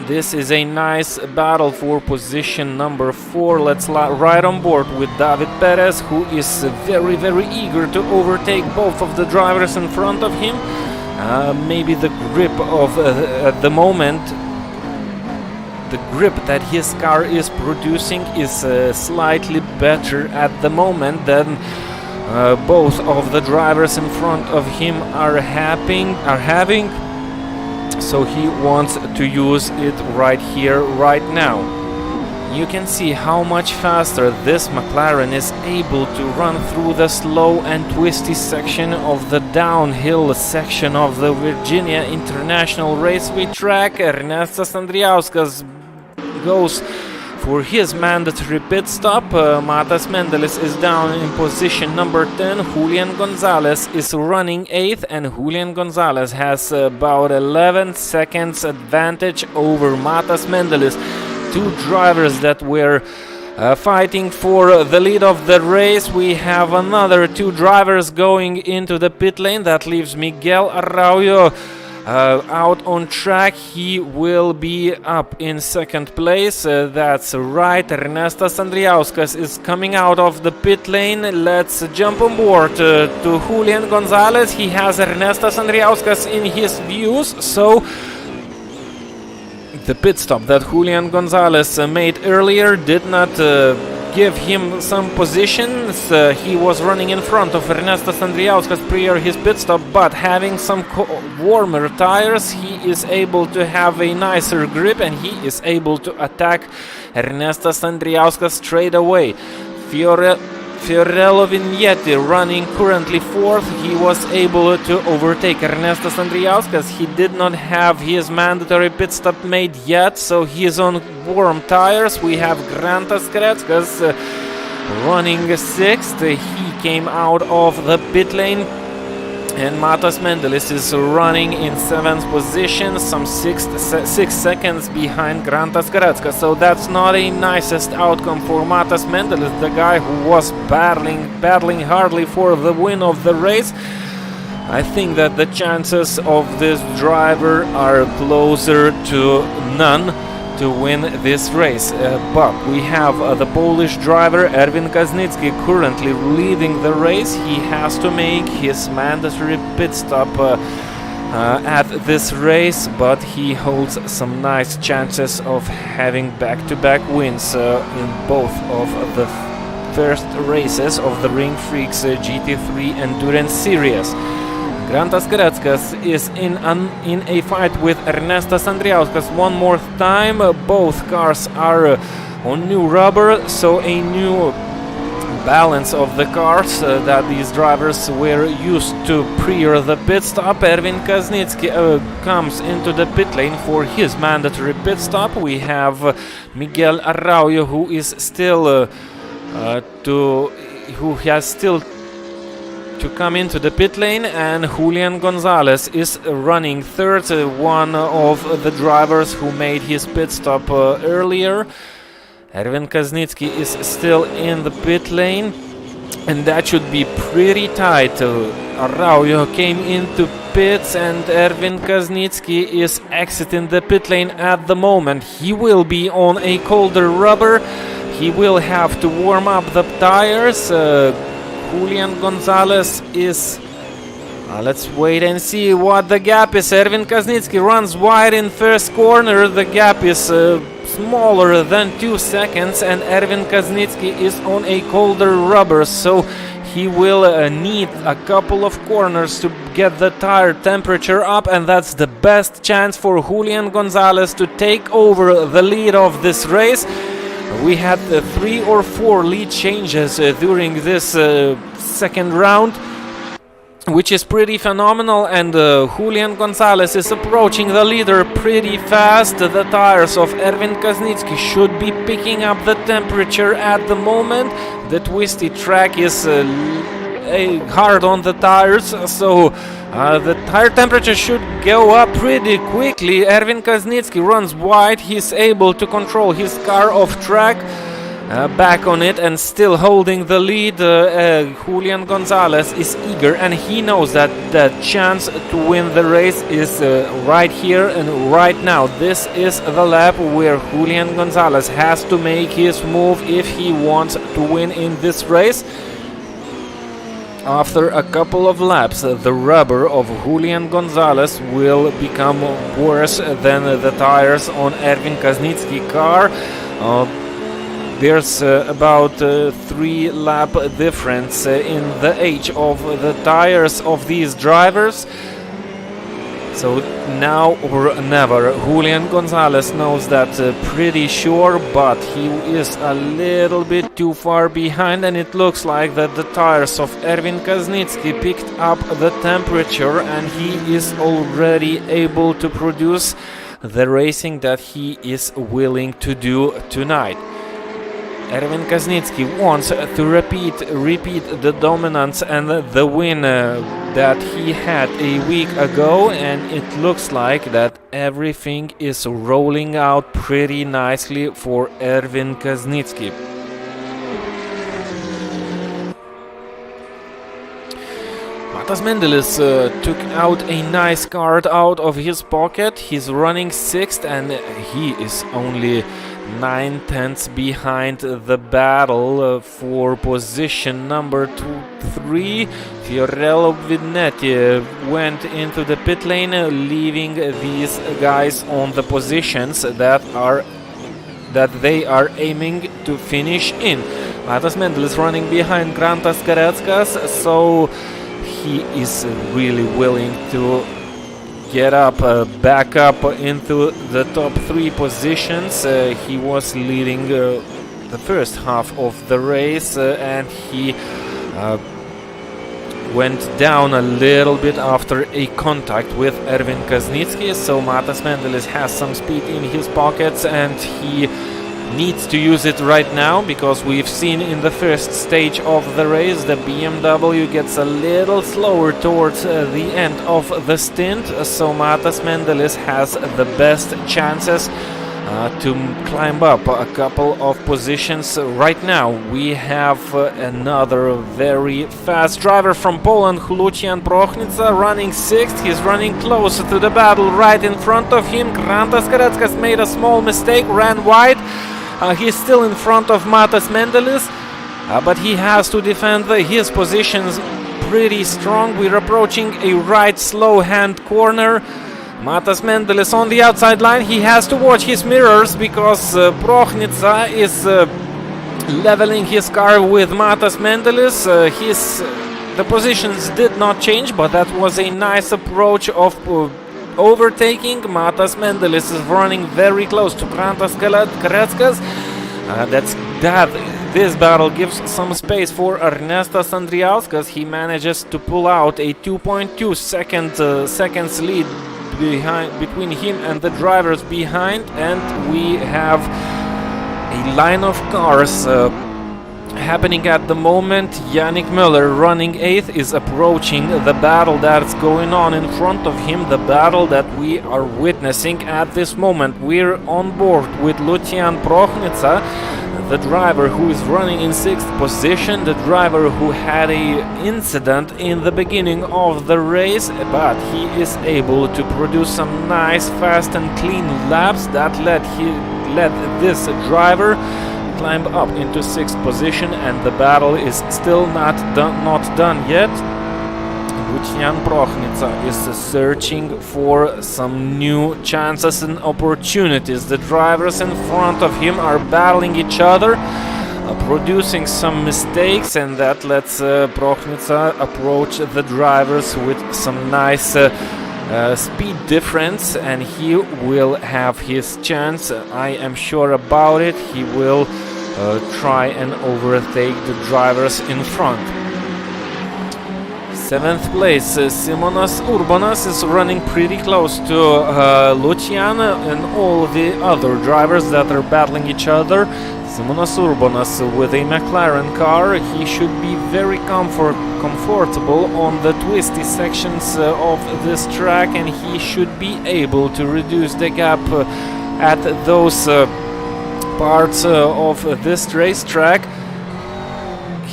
this is a nice battle for position number 4. Let's ride on board with David Perez, who is very, very eager to overtake both of the drivers in front of him. Maybe the grip of at the moment, the grip that his car is producing is slightly better at the moment than both of the drivers in front of him are having. So he wants to use it right here, right now. You can see how much faster this McLaren is able to run through the slow and twisty section of the downhill section of the Virginia International Raceway track. Ernestas Andrijauskas goes for his mandatory pit stop. Matas Mendelis is down in position number 10. Julian Gonzalez is running 8th, and Julian Gonzalez has about 11 seconds advantage over Matas Mendelis. 2 drivers that were fighting for the lead of the race. We have another 2 drivers going into the pit lane. That leaves Miguel Araujo out on track. He will be up in 2nd place. That's right. Ernestas Andrijauskas is coming out of the pit lane. Let's jump on board to Julian Gonzalez. He has Ernestas Andrijauskas in his views, so the pit stop that Julian Gonzalez made earlier did not give him some positions. He was running in front of Ernestas Andrijauskas prior his pit stop, but having some warmer tires, he is able to have a nicer grip, and he is able to attack Ernestas Andrijauskas straight away. Fiorello Vignetti running currently 4th. He was able to overtake Ernestas Andrijauskas. He did not have his mandatory pit stop made yet, so he is on warm tires. We have Grantas Kareckas running 6th. He came out of the pit lane. And Matas Mendelis is running in 7th position, some 6 seconds behind Grantas Kareckas. So that's not a nicest outcome for Matas Mendelis, the guy who was battling hardly for the win of the race. I think that the chances of this driver are closer to none to win this race, but we have the Polish driver Erwin Kaznicki currently leading the race. He has to make his mandatory pit stop at this race, but he holds some nice chances of having back-to-back wins in both of the first races of the RingFreaks GT3 Endurance Series. Grantas Kareckas is in a fight with Ernestas Andrijauskas one more time. Both cars are on new rubber, so a new balance of the cars that these drivers were used to prior the pit stop. Erwin Kaznicki comes into the pit lane for his mandatory pit stop. We have Miguel Araujo, who is still who has still to come into the pit lane, and Julian Gonzalez is running 3rd, one of the drivers who made his pit stop earlier. Erwin Kaznicki is still in the pit lane, and that should be pretty tight. Araujo came into pits, and Erwin Kaznicki is exiting the pit lane at the moment. He will be on a colder rubber. He will have to warm up the tires. Julian Gonzalez is... let's wait and see what the gap is. Erwin Kaznicki runs wide in first corner. The gap is smaller than 2 seconds, and Erwin Kaznicki is on a colder rubber, so he will need a couple of corners to get the tire temperature up, and that's the best chance for Julian Gonzalez to take over the lead of this race. We had 3 or 4 lead changes during this second round, which is pretty phenomenal, and Julian Gonzalez is approaching the leader pretty fast. The tires of Erwin Kaznicki should be picking up the temperature at the moment. The twisty track is hard on the tires, so the tire temperature should go up pretty quickly. Erwin Kaznicki runs wide. He's able to control his car off track, back on it, and still holding the lead. Julian Gonzalez is eager, and he knows that the chance to win the race is right here and right now. This is the lap where Julian Gonzalez has to make his move if he wants to win in this race. After a couple of laps, the rubber of Julian Gonzalez will become worse than the tires on Erwin Kaznicki's car. There's about 3 lap difference in the age of the tires of these drivers. So now or never. Julian Gonzalez knows that pretty sure, but he is a little bit too far behind, and it looks like that the tires of Erwin Kaznicki picked up the temperature, and he is already able to produce the racing that he is willing to do tonight. Erwin Kaznicki wants to repeat the dominance and the win that he had a week ago, and it looks like that everything is rolling out pretty nicely for Erwin Kaznicki. Matas Mendelis took out a nice card out of his pocket. He's running 6th, and he is only 9/10 behind the battle for position number 3. Fiorello Vignetti went into the pit lane, leaving these guys on the positions that they are aiming to finish in. Matas Mendelis running behind Grantas Kareckas, so he is really willing to get up, back up into the top 3 positions. He was leading the first half of the race, and he went down a little bit after a contact with Erwin Kaznitsky. So Matas Mendelis has some speed in his pockets, and he needs to use it right now, because we've seen in the first stage of the race the BMW gets a little slower towards the end of the stint. So Matas Mendelis has the best chances to climb up a couple of positions. Right now we have another very fast driver from Poland, Lucian Prochnitsa, running 6th. He's running close to the battle right in front of him. Grantas Kareckas made a small mistake, ran wide. He's still in front of Matas Mendelis, but he has to defend his positions pretty strong. We're approaching a right slow hand corner. Matas Mendelis on the outside line. He has to watch his mirrors, because Prochnitsa is leveling his car with Matas Mendelis. The positions did not change, but that was a nice approach of overtaking. Matas Mendelis is running very close to Grantas Kareckas. This battle gives some space for Ernestas Andrijauskas. He manages to pull out a 2.2 seconds lead between him and the drivers behind, and we have a line of cars happening at the moment. Yannick Müller, running 8th, is approaching the battle that's going on in front of him, the battle that we are witnessing at this moment. We're on board with Lucian Prochnitsa, the driver who is running in 6th position, the driver who had an incident in the beginning of the race, but he is able to produce some nice, fast and clean laps that led this driver climb up into 6th position, and the battle is still not done yet. Lucian Prochnitsa is searching for some new chances and opportunities. The drivers in front of him are battling each other, producing some mistakes, and that lets Prochnitsa approach the drivers with some nice speed difference, and he will have his chance. I am sure about it. He will try and overtake the drivers in front. 7th place, Simonas Urbonas is running pretty close to Lucian and all the other drivers that are battling each other. Simonas Urbonas with a McLaren car. He should be very comfortable on the twisty sections of this track, and he should be able to reduce the gap at those parts of this racetrack.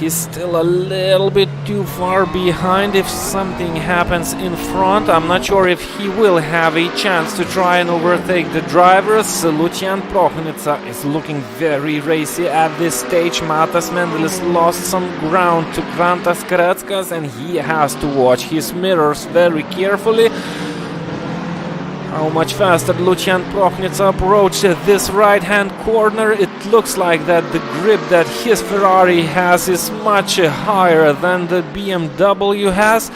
He's still a little bit too far behind. If something happens in front, I'm not sure if he will have a chance to try and overtake the drivers. Lucian Prochnitsa is looking very racy at this stage. Matas Mendelis lost some ground to Grantas Kareckas, and he has to watch his mirrors very carefully. How much faster Lucian Prochnitsa approached this right-hand corner. It looks like that the grip that his Ferrari has is much higher than the BMW has.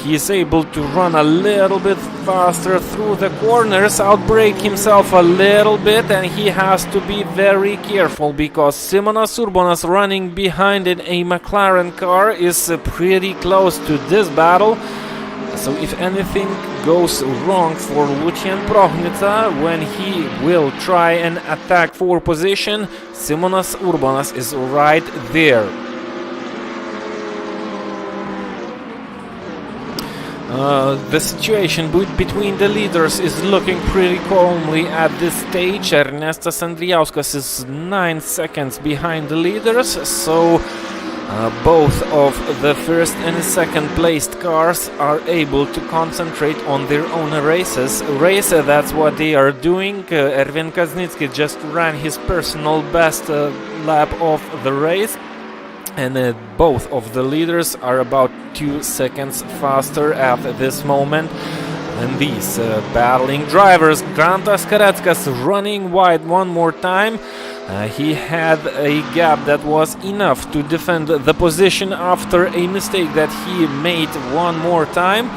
He is able to run a little bit faster through the corners, outbrake himself a little bit, and he has to be very careful, because Simonas Urbonas running behind in a McLaren car is pretty close to this battle. So if anything goes wrong for Lucian Prochnitsa when he will try and attack for position, Simonas Urbonas is right there. The situation between the leaders is looking pretty calmly at this stage. Ernestas Andrijauskas is 9 seconds behind the leaders, so both of the first and second placed cars are able to concentrate on their own races. That's what they are doing. Erwin Kaznitsky just ran his personal best lap of the race, and both of the leaders are about 2 seconds faster at this moment. And these battling drivers, Grantas Kareckas running wide one more time. He had a gap that was enough to defend the position after a mistake that he made one more time.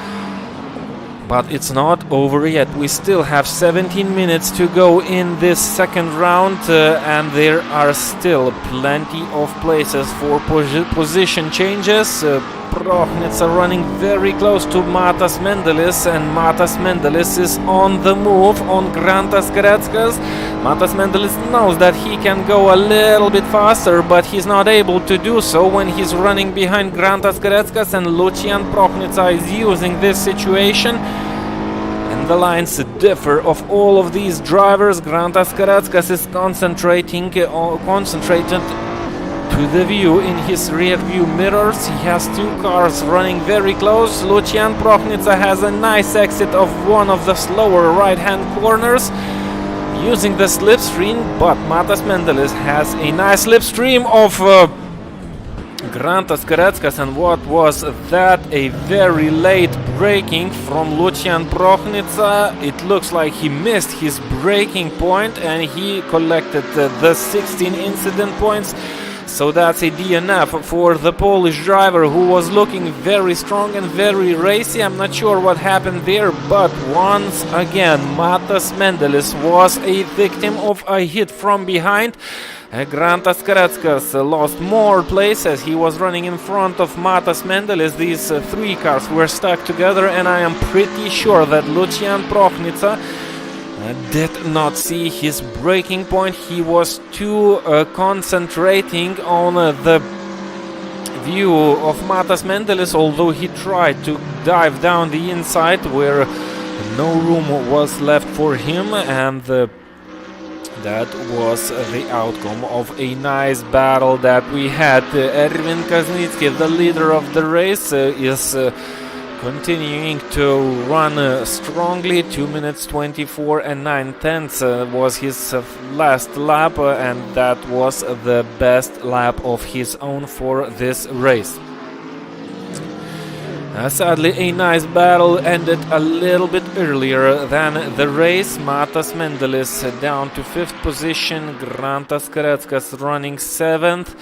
But it's not over yet. We still have 17 minutes to go in this second round, and there are still plenty of places for position changes. Prochnica running very close to Matas Mendelis, and Matas Mendelis is on the move on Grantas Greckas. Matas Mendelis knows that he can go a little bit faster, but he's not able to do so when he's running behind Grantas Greckas, and Lucian Prochnica is using this situation. And the lines differ of all of these drivers. Grantas Greckas is concentrated to the view in his rear view mirrors. He has two cars running very close. Lucian Prochnica has a nice exit of one of the slower right hand corners using the slipstream, but Matas Mendelis has a nice slipstream of Grantas Greckas. And what was that? A very late braking from Lucian Prochnica. It looks like he missed his braking point and he collected the 16 incident points. So that's a DNF for the Polish driver, who was looking very strong and very racy. I'm not sure what happened there, but once again Matas Mendelis was a victim of a hit from behind. Grantas Greckas lost more places. He was running in front of Matas Mendelis. These three cars were stuck together, and I am pretty sure that Lucian Prochnica did not see his braking point. He was too concentrating on the view of Matas Mendelis, although he tried to dive down the inside where no room was left for him, and that was the outcome of a nice battle that we had. Erwin Kaznicki, the leader of the race, is continuing to run strongly. 2 minutes 24 and 9/10 was his last lap, and that was the best lap of his own for this race. Sadly, a nice battle ended a little bit earlier than the race. Matas Mendelis down to 5th position, Grantas Greckas running 7th.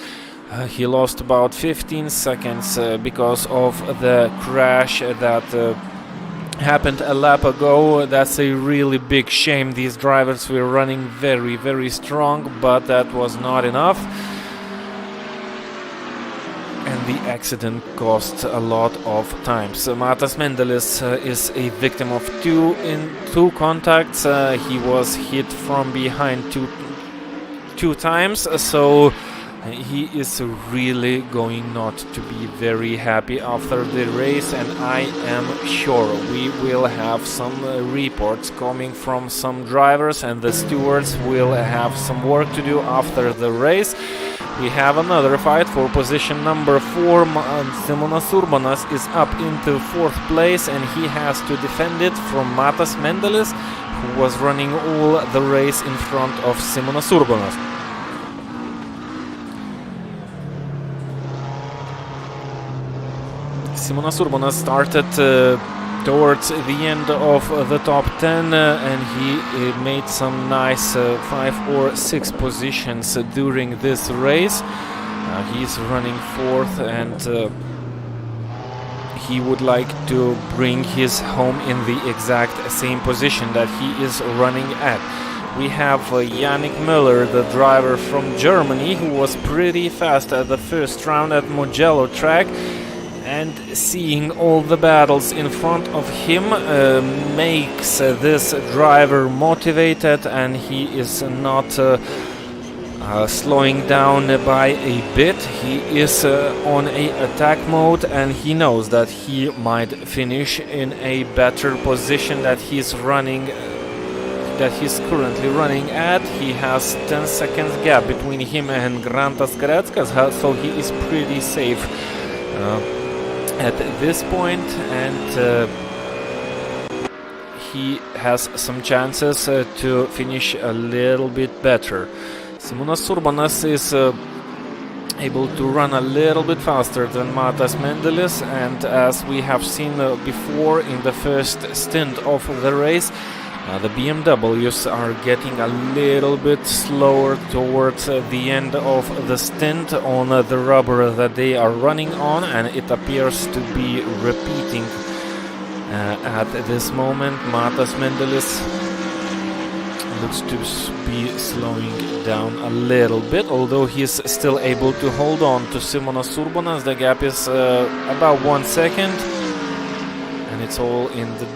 He lost about 15 seconds because of the crash that happened a lap ago. That's a really big shame. These drivers were running very, very strong, but that was not enough. And the accident cost a lot of time. So Matas Mendelis is a victim of two contacts. He was hit from behind two times, so he is really going not to be very happy after the race, and I am sure we will have some reports coming from some drivers, and the stewards will have some work to do after the race. We have another fight for position number 4. Simonas Urbonas is up into 4th place, and he has to defend it from Matas Mendelis, who was running all the race in front of Simonas Urbonas. Simonas Urbonas started towards the end of the top 10, and he made some nice 5 or 6 positions during this race. He's running 4th, and he would like to bring his home in the exact same position that he is running at. We have Yannick Müller, the driver from Germany, who was pretty fast at the first round at Mugello track. And seeing all the battles in front of him makes this driver motivated, and he is not slowing down by a bit. He is on a attack mode, and he knows that he might finish in a better position that he's running, that he's currently running at. He has 10 seconds gap between him and Grantas Greckas, so he is pretty safe at this point, and he has some chances to finish a little bit better. Simonas Urbonas is able to run a little bit faster than Matas Mendelis, and as we have seen before in the first stint of the race, the BMWs are getting a little bit slower towards the end of the stint on the rubber that they are running on, and it appears to be repeating at this moment. Matas Mendelis looks to be slowing down a little bit, although he's still able to hold on to Simonas Urbonas. The gap is about 1 second, and it's all in the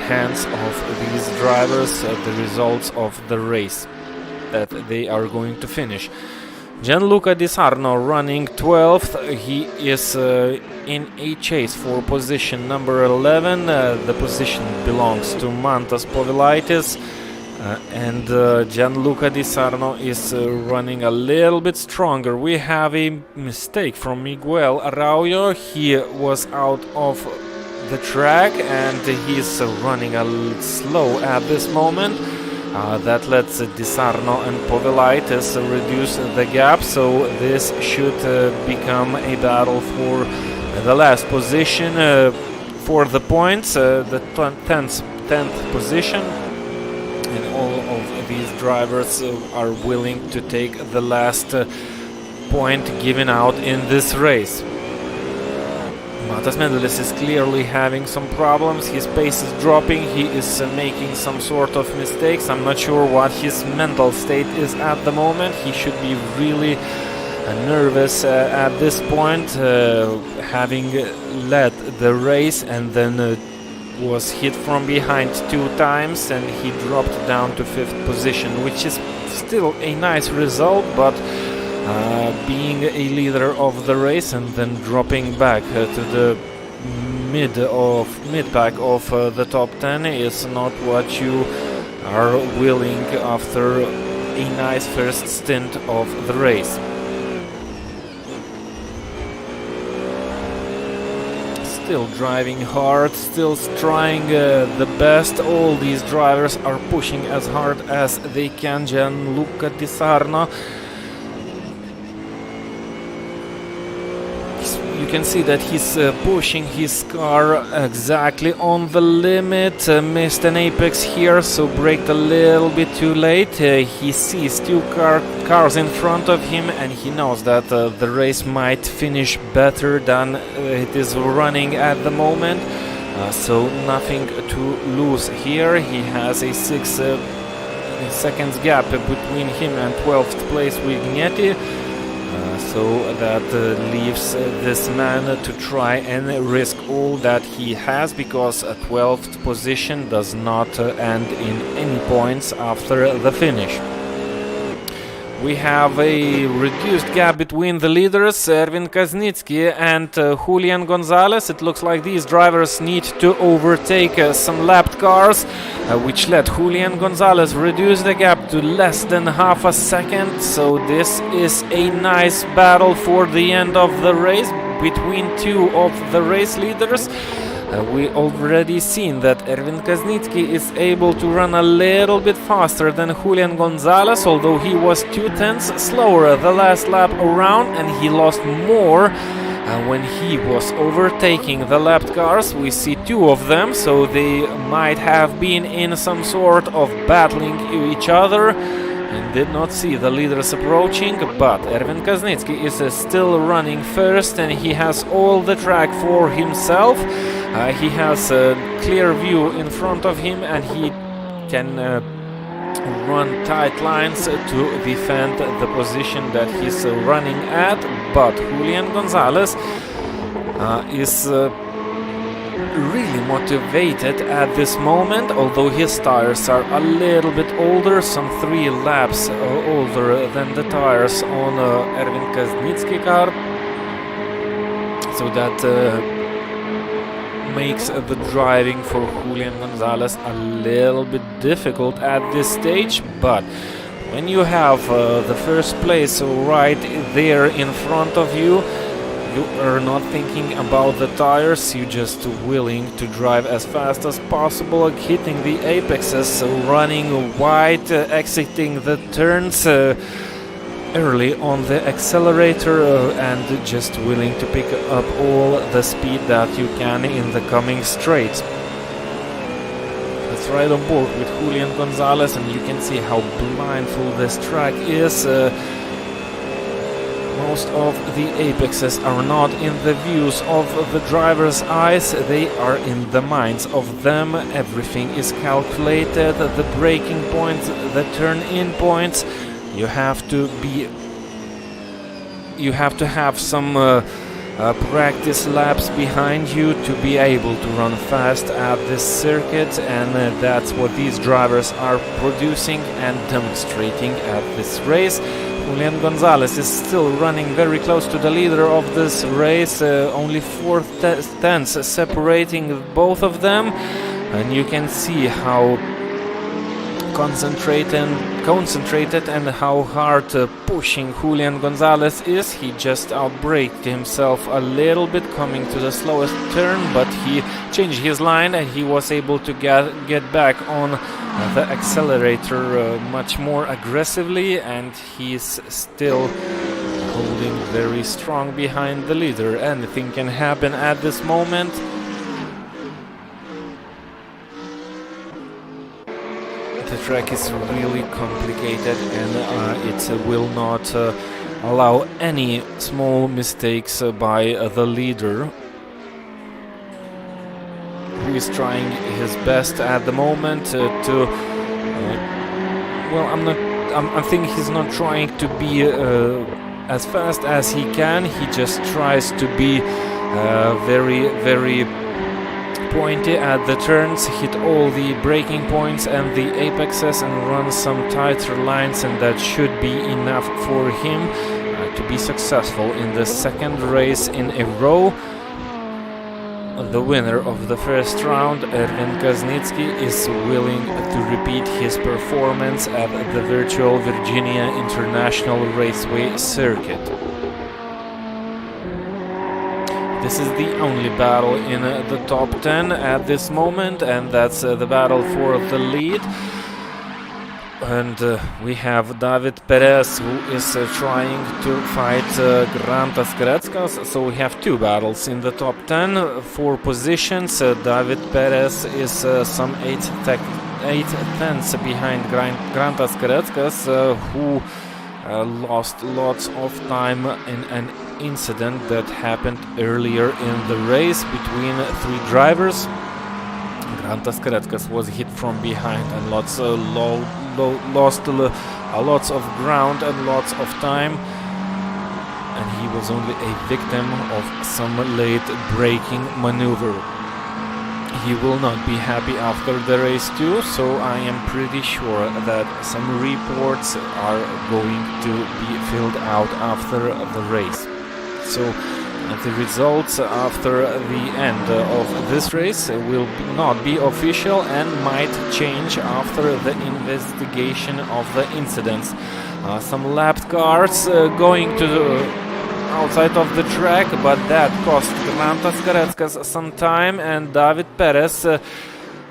hands of these drivers, the results of the race that they are going to finish. Gianluca Di Sarno running 12th. He is in a chase for position number 11. The position belongs to Mantas Povilaitis. And Gianluca Di Sarno is running a little bit stronger. We have a mistake from Miguel Araujo. He was out of the track and he's running a little slow at this moment. That lets Di Sarno and Povilaitis reduce the gap, so this should become a battle for the last position for the points, the 10th position. And all of these drivers are willing to take the last point given out in this race. Matas Mendelis is clearly having some problems. His pace is dropping. He is making some sort of mistakes. I'm not sure what his mental state is at the moment. He should be really nervous at this point, having led the race and then was hit from behind 2 times, and he dropped down to 5th position, which is still a nice result, but being a leader of the race and then dropping back to the mid pack of the top 10 is not what you are willing after a nice first stint of the race. Still driving hard, still trying the best. All these drivers are pushing as hard as they can. Gianluca Di Sarno, you can see that he's pushing his car exactly on the limit. Missed an apex here, so braked a little bit too late. He sees 2 cars in front of him, and he knows that the race might finish better than it is running at the moment. So nothing to lose here. He has a 6 seconds gap between him and 12th place Vignetti. So that leaves this man to try and risk all that he has, because a 12th position does not end in any points after the finish. We have a reduced gap between the leaders, Erwin Kaznitsky and Julian Gonzalez. It looks like these drivers need to overtake some lapped cars, which let Julian Gonzalez reduce the gap to less than half a second. So this is a nice battle for the end of the race between 2 of the race leaders. We already seen that Erwin Kaznitsky is able to run a little bit faster than Julian Gonzalez, although he was 2/10 slower the last lap around, and he lost more when he was overtaking the lapped cars. We see 2 of them, so they might have been in some sort of battling each other and did not see the leaders approaching, but Erwin Kaznitsky is still running first, and he has all the track for himself. He has a clear view in front of him, and he can run tight lines to defend the position that he's running at. But Julian Gonzalez is really motivated at this moment, although his tires are a little bit older, some 3 laps older than the tires on Erwin Kaznitsky car. So that makes the driving for Julian Gonzalez a little bit difficult at this stage, but when you have the first place right there in front of you, you are not thinking about the tires, you're just willing to drive as fast as possible, hitting the apexes, running wide, exiting the turns early on the accelerator, and just willing to pick up all the speed that you can in the coming straights. Let's ride on board with Julian Gonzalez, and you can see how blindfold this track is. most of the apexes are not in the views of the driver's eyes, they are in the minds of them. Everything is calculated, the braking points, the turn-in points. You have to have some practice laps behind you to be able to run fast at this circuit, and that's what these drivers are producing and demonstrating at this race. Julian Gonzalez is still running very close to the leader of this race, only 4 tenths separating both of them, and you can see how concentrated and how hard pushing Julian Gonzalez is. He just outbraked himself a little bit coming to the slowest turn, but he changed his line and he was able to get back on the accelerator much more aggressively, and he's still holding very strong behind the leader. Anything can happen at this moment. The track is really complicated, and it will not allow any small mistakes by the leader, who is trying his best at the moment I think he's not trying to be as fast as he can. He just tries to be very pointy at the turns, hit all the braking points and the apexes, and run some tighter lines, and that should be enough for him to be successful in the second race in a row. The winner of the first round, Erwin Kaznitsky, is willing to repeat his performance at the virtual Virginia International Raceway circuit. This is the only battle in the top 10 at this moment, and that's the battle for the lead. And we have David Perez, who is trying to fight Grantas Kreckas. So we have 2 battles in the top 10 for positions. David Perez is some 8 tenths behind Grantas Kreckas, who lost lots of time in an incident that happened earlier in the race between 3 drivers. Grantas Kreckas was hit from behind and lost lots of ground and lots of time, and he was only a victim of some late braking maneuver. He will not be happy after the race too, so I am pretty sure that some reports are going to be filled out after the race. So the results after the end of this race will not be official and might change after the investigation of the incidents. Some lapped cars going to the outside of the track, but that cost Grantas Kreckas some time, and David Perez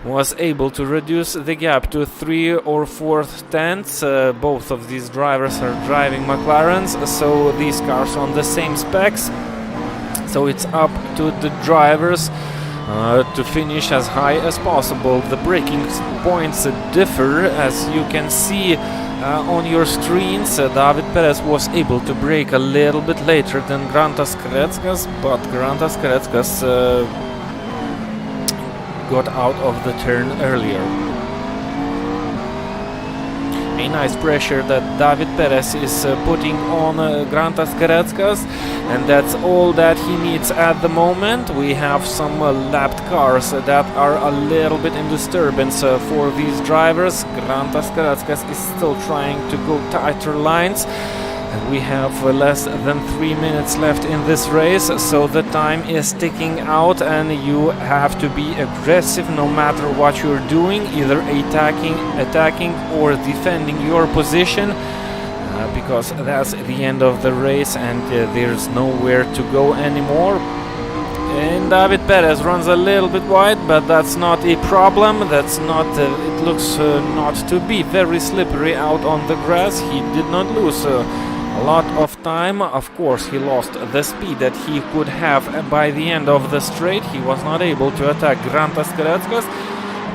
was able to reduce the gap to 3 or 4 tenths. Both of these drivers are driving McLarens, so these cars on the same specs. So it's up to the drivers to finish as high as possible. The braking points differ, as you can see on your screens. David Perez was able to brake a little bit later than Grantas Kreckas, but Grantas Kreckas got out of the turn earlier. A nice pressure that David Perez is putting on Grantas Kreckas, and that's all that he needs at the moment. We have some lapped cars that are a little bit in disturbance for these drivers. Grantas Kreckas is still trying to go tighter lines. And we have less than 3 minutes left in this race, so the time is ticking out, and you have to be aggressive no matter what you're doing, either attacking or defending your position, because that's the end of the race and there's nowhere to go anymore. And David Perez runs a little bit wide, but that's not a problem. That's not. It looks not to be very slippery out on the grass. He did not lose a lot of time. Of course, he lost the speed that he could have by the end of the straight. He was not able to attack Grantas Kreckas,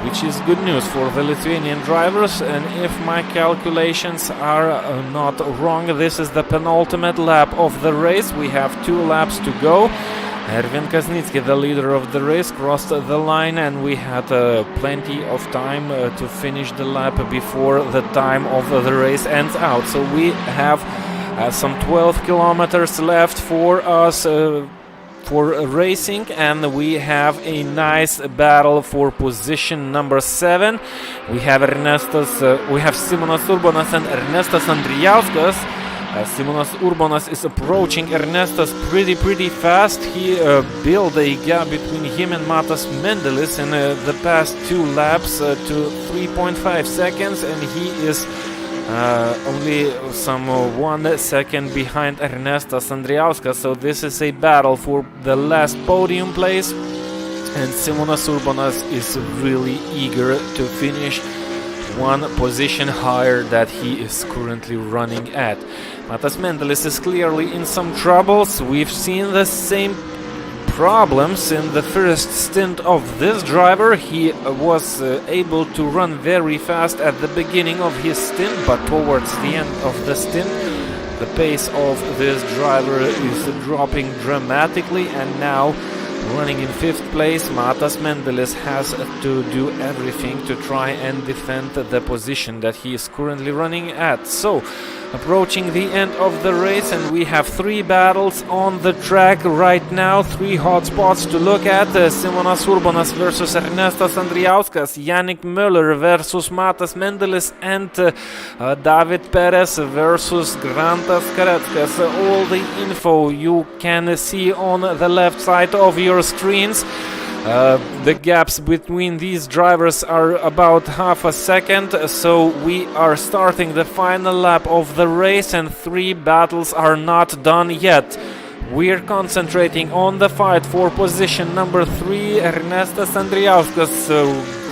which is good news for the Lithuanian drivers. And if my calculations are not wrong, this is the penultimate lap of the race. We have 2 laps to go. Erwin Kaznitsky, the leader of the race, crossed the line, and we had plenty of time to finish the lap before the time of the race ends out. So we have some 12 kilometers left for us for racing, and we have a nice battle for position number 7. We have Simonas Urbonas and Ernestas Andrijauskas. Simonas Urbonas is approaching Ernestas pretty fast. He built a gap between him and Matas Mendelis in the past 2 laps to 3.5 seconds, and he is only some 1 second behind Ernestas Andrijauskas. So this is a battle for the last podium place, and Simonas Urbonas is really eager to finish 1 position higher that he is currently running at. Matas Mendelis is clearly in some troubles. We've seen the same problems in the first stint of this driver. He was able to run very fast at the beginning of his stint, but towards the end of the stint the pace of this driver is dropping dramatically, and now running in 5th place, Matas Mendelis has to do everything to try and defend the position that he is currently running at. So, approaching the end of the race, and we have 3 battles on the track right now, 3 hot spots to look at. Simonas Urbonas versus Ernestas Andrijauskas, Yannick Müller versus Matas Mendelis, and David Perez versus Grantas Kareckas. All the info you can see on the left side of your screens. The gaps between these drivers are about half a second, so we are starting the final lap of the race, and 3 battles are not done yet. We're concentrating on the fight for position number 3. Ernestas Andrijauskas,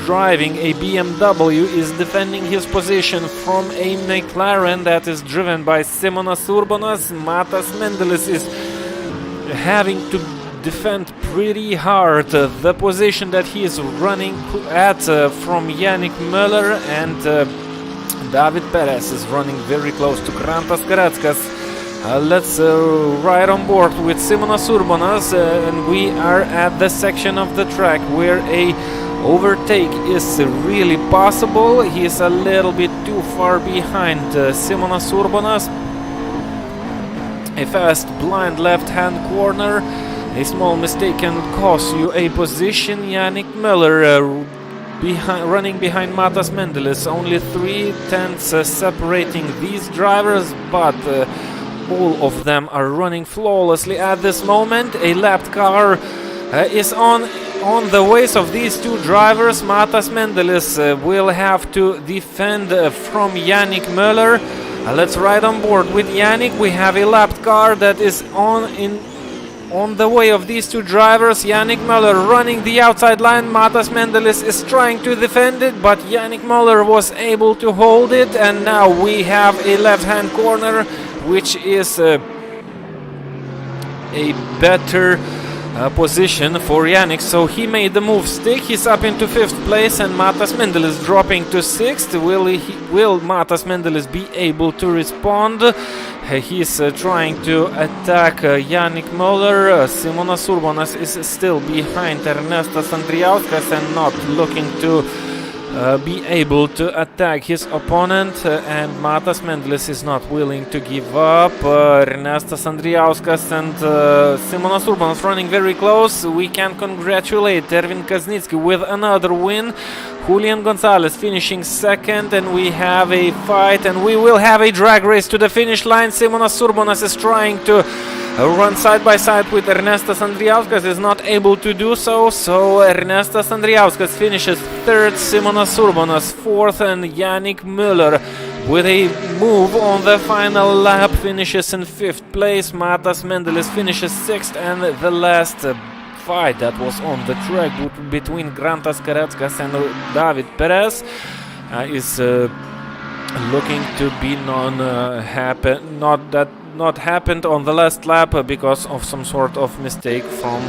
driving a BMW, is defending his position from a McLaren that is driven by Simonas Urbonas. Matas Mendelis is having to defend pretty hard the position that he is running at from Yannick Müller, and David Perez is running very close to Grantas Kareckas. Let's ride on board with Simonas Urbonas, and we are at the section of the track where a overtake is really possible. He is a little bit too far behind Simonas Urbonas. A fast blind left-hand corner. A small mistake can cost you a position. Yannick Müller running behind Matas Mendelis. Only 3/10 separating these drivers, but all of them are running flawlessly at this moment. A lapped car is on the ways of these 2 drivers. Matas Mendelis will have to defend from Yannick Müller. Let's ride on board with Yannick. We have a lapped car that is on the way of these 2 drivers. Yannick Müller running the outside line. Matas Mendelis is trying to defend it, but Yannick Müller was able to hold it, and now we have a left-hand corner, which is a better position for Yannick, so he made the move stick. He's up into 5th place, and Matas Mendelis dropping to 6th. Will Matas Mendelis be able to respond? He's trying to attack Yannick Müller. Simonas Urbonas is still behind Ernestas Andrijauskas and not looking to be able to attack his opponent, and Matas Mendelis is not willing to give up. Ernestas Andrijauskas and Simonas Urbonas running very close. We can congratulate Erwin Kaznitsky with another win. Julian Gonzalez finishing 2nd, and we have a fight, and we will have a drag race to the finish line. Simonas Urbonas is trying to run side by side with Ernestas Andrijauskas, is not able to do so, so Ernestas Andrijauskas finishes 3rd, Simonas Urbonas 4th, and Yannick Müller with a move on the final lap finishes in 5th place. Matas Mendelis finishes 6th, and the last fight that was on the track between Grantas Kareckas and David Perez is looking to be not happened on the last lap because of some sort of mistake from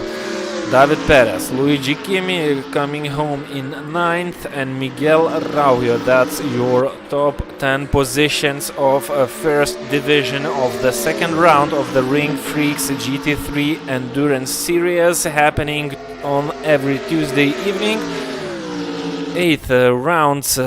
David Perez, Luigi Kimi coming home in 9th, and Miguel Araujo. That's your top 10 positions of first division of the second round of the RingFreaks GT3 Endurance Series, happening on every Tuesday evening. 8th rounds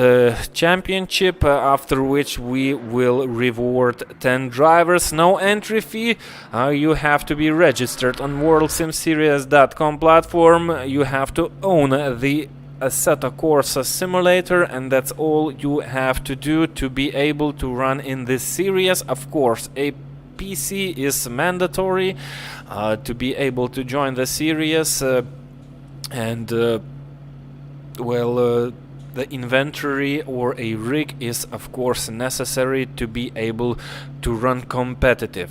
championship, after which we will reward 10 drivers. No entry fee. You have to be registered on WorldSimSeries.com platform. You have to own the Assetto Corsa simulator, and that's all you have to do to be able to run in this series. Of course, a PC is mandatory to be able to join the series, the inventory or a rig is of course necessary to be able to run competitive.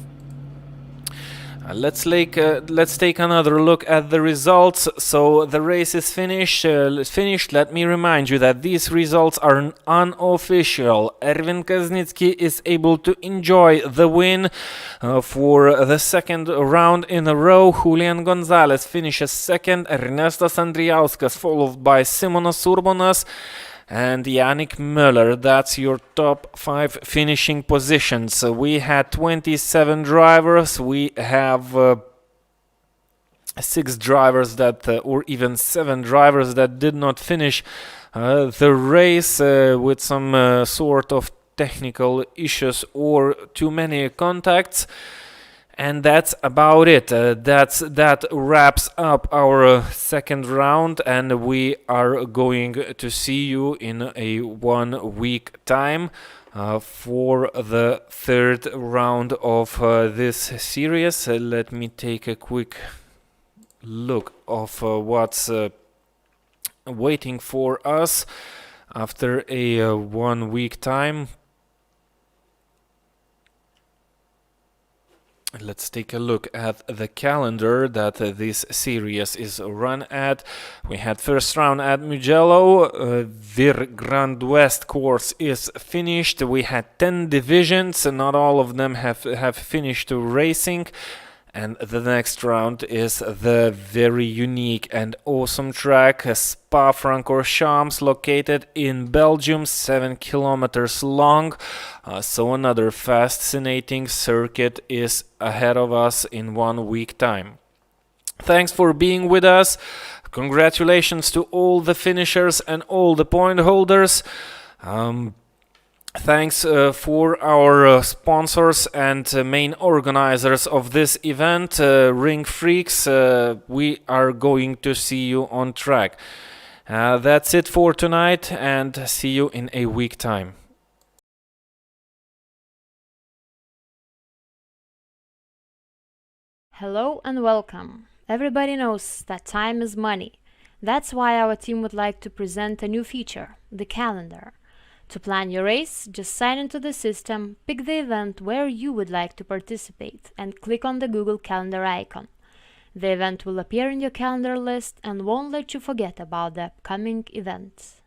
Let's take another look at the results. So the race is finished. Let me remind you that these results are unofficial. Erwin Kaznitsky is able to enjoy the win for the second round in a row. Julian Gonzalez finishes second. Ernestas Andriauskas followed by Simonas Urbonas and Yannick Möller. That's your top 5 finishing positions. We had 27 drivers. We have 6 drivers that, or even 7 drivers that did not finish the race with some sort of technical issues or too many contacts. And that's about it. That wraps up our second round, and we are going to see you in a 1 week time for the third round of this series. Let me take a quick look of what's waiting for us after a 1 week time. Let's take a look at the calendar that this series is run at. We had first round at Mugello. Vir Grand West course is finished. We had 10 divisions. Not all of them have finished racing. And the next round is the very unique and awesome track, Spa-Francorchamps, located in Belgium, 7 kilometers long. So another fascinating circuit is ahead of us in 1 week time. Thanks for being with us. Congratulations to all the finishers and all the point holders. Thanks for our sponsors and main organizers of this event, RingFreaks. We are going to see you on track. That's it for tonight, and see you in a week time. Hello and welcome. Everybody knows that time is money. That's why our team would like to present a new feature, the calendar. To plan your race, just sign into the system, pick the event where you would like to participate, and click on the Google Calendar icon. The event will appear in your calendar list and won't let you forget about the upcoming events.